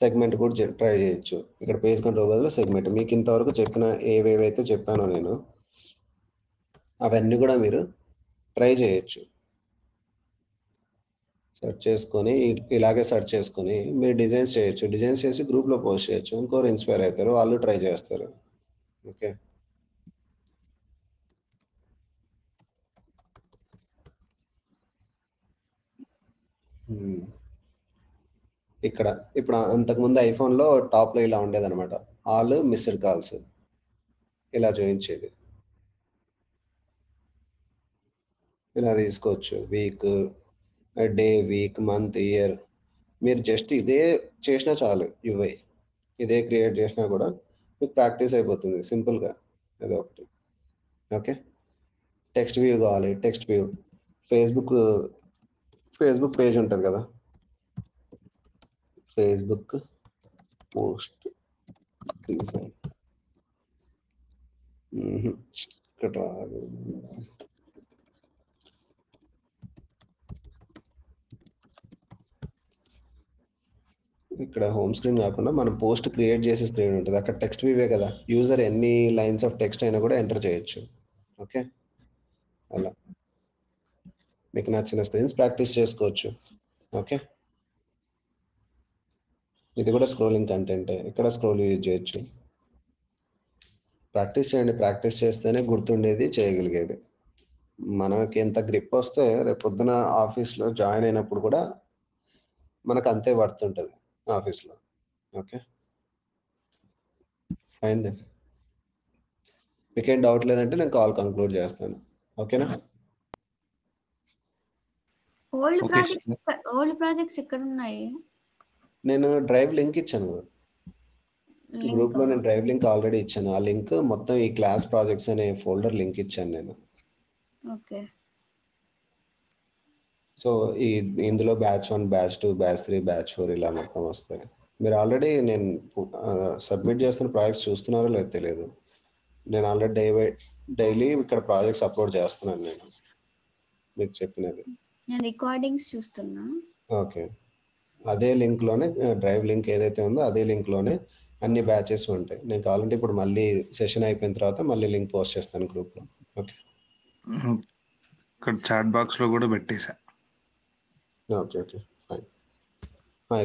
సెగ్మెంట్ కూడా ట్రై చేయొచ్చు. ఇక్కడ పేజ్ కంట్రోల్ బదులు సెగ్మెంట్. మీకు ఇంతవరకు చెప్పిన ఏవేవైతే చెప్పానో నేను, అవన్నీ కూడా మీరు ట్రై చేయొచ్చు. సెర్చ్ చేసుకొని ఇలాగే సెర్చ్ చేసుకొని మీరు డిజైన్స్ చేయొచ్చు. డిజైన్స్ చేసి గ్రూప్లో పోస్ట్ చేయొచ్చు. ఇంకోరు ఇన్స్పైర్ అవుతారు, వాళ్ళు ట్రై చేస్తారు. ఓకే, ఇక్కడ ఇప్పుడు అంతకుముందు ఐఫోన్లో టాప్లో ఇలా ఉండేదన్నమాట, ఆల్ మిస్డ్ కాల్స్ ఇలా చూపించేది. ఇలా తీసుకోవచ్చు, week, day, week, month, year. మీరు జస్ట్ ఇదే చేసినా చాలు, ఇదే క్రియేట్ చేసినా కూడా మీకు ప్రాక్టీస్ అయిపోతుంది సింపుల్గా. ఏదో ఒకటి. ఓకే, టెక్స్ట్ వ్యూ కావాలి. టెక్స్ట్ వ్యూ ఫేస్బుక్ పేజ్ ఉంటుంది కదా, ఫేస్బుక్ పోస్ట్ డిజైన్. ఇక్కడ రాదు. ఇక్కడ హోమ్ స్క్రీన్ కాకుండా మనం పోస్ట్ క్రియేట్ చేసే స్క్రీన్ ఉంటుంది, అక్కడ టెక్స్ట్ వ్యూవే కదా. యూజర్ ఎన్ని లైన్స్ ఆఫ్ టెక్స్ట్ అయినా కూడా ఎంటర్ చేయొచ్చు. ఓకే, అలా మీకు నచ్చిన స్క్రీన్స్ ప్రాక్టీస్ చేసుకోవచ్చు. ఓకే, ఇది కూడా స్క్రోలింగ్ కంటెంటే, ఇక్కడ స్క్రోల్ యూజ్ చేయొచ్చు. ప్రాక్టీస్ చేయండి, ప్రాక్టీస్ చేస్తేనే గుర్తుండేది, చేయగలిగేది. మనకి ఎంత గ్రిప్ వస్తే రేపు పొద్దున ఆఫీస్లో జాయిన్ అయినప్పుడు కూడా మనకు అంతే వర్త్ ఉంటుంది ఆఫీస్లో. Okay, fine then. మీకేం డౌట్ లేదంటే నేను కాల్ కంక్లూడ్ చేస్తాను. ఓకేనా? ఓల్డ్ ప్రాజెక్ట్స్ ఎక్కడ ఉన్నాయి? నేను డ్రైవ్ లింక్ ఇచ్చాను కదా గ్రూప్ లో, నేను డ్రైవ్ లింక్ ఆల్రెడీ ఇచ్చాను. ఆ లింక్ మొత్తం ఈ క్లాస్ ప్రాజెక్ట్స్ అనే ఫోల్డర్ లింక్ ఇచ్చాను నేను. ఓకే, సో ఇందులో బ్యాచ్ 1, బ్యాచ్ 2, బ్యాచ్ 3, బ్యాచ్ 4 ఇలా మొత్తం వస్తాయి. మీరు ఆల్రెడీ నేను సబ్మిట్ చేస్తున్న ప్రాజెక్ట్స్ చూస్తున్నారో లేదో తెలియదు. నేను ఆల్రెడీ డైలీ ఇక్కడ ప్రాజెక్ట్స్ అప్లోడ్ చేస్తున్నాను నేను మీకు చెప్పినది. నేను రికార్డింగ్స్ చూస్తున్నా. ఓకే, అదే లింక్ లోనే డ్రైవ్ లింక్ ఏదైతే ఉందో అదే లింక్ లోనే అన్ని బ్యాచెస్ ఉంటాయి. నేను కావాలంటే ఇప్పుడు మళ్ళీ సెషన్ అయిపోయిన తర్వాత మళ్ళీ లింక్ పోస్ట్ చేస్తాను గ్రూప్ లో. ఓకే, ఇక్కడ చాట్ బాక్స్ లో కూడా పెట్టేసా. Okay okay fine.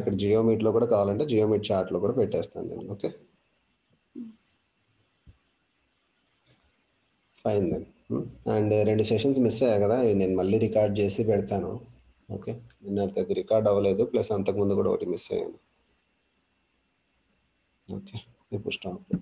ఇక్కడ జియో మీట్ లో కూడా కావాలంటే జియో మీట్ చాట్ లో కూడా పెట్టేస్తాను నేను. Okay, fine then. And 2 sessions miss అయ్యా కదా, నేను మళ్ళీ రికార్డ్ చేసి పెడతాను. ఓకే, నిన్నటి అది రికార్డ్ అవ్వలేదు, ప్లస్ అంతకుముందు కూడా ఒకటి మిస్ అయ్యాను. ఓకే, ఇప్పుడు స్టాప్.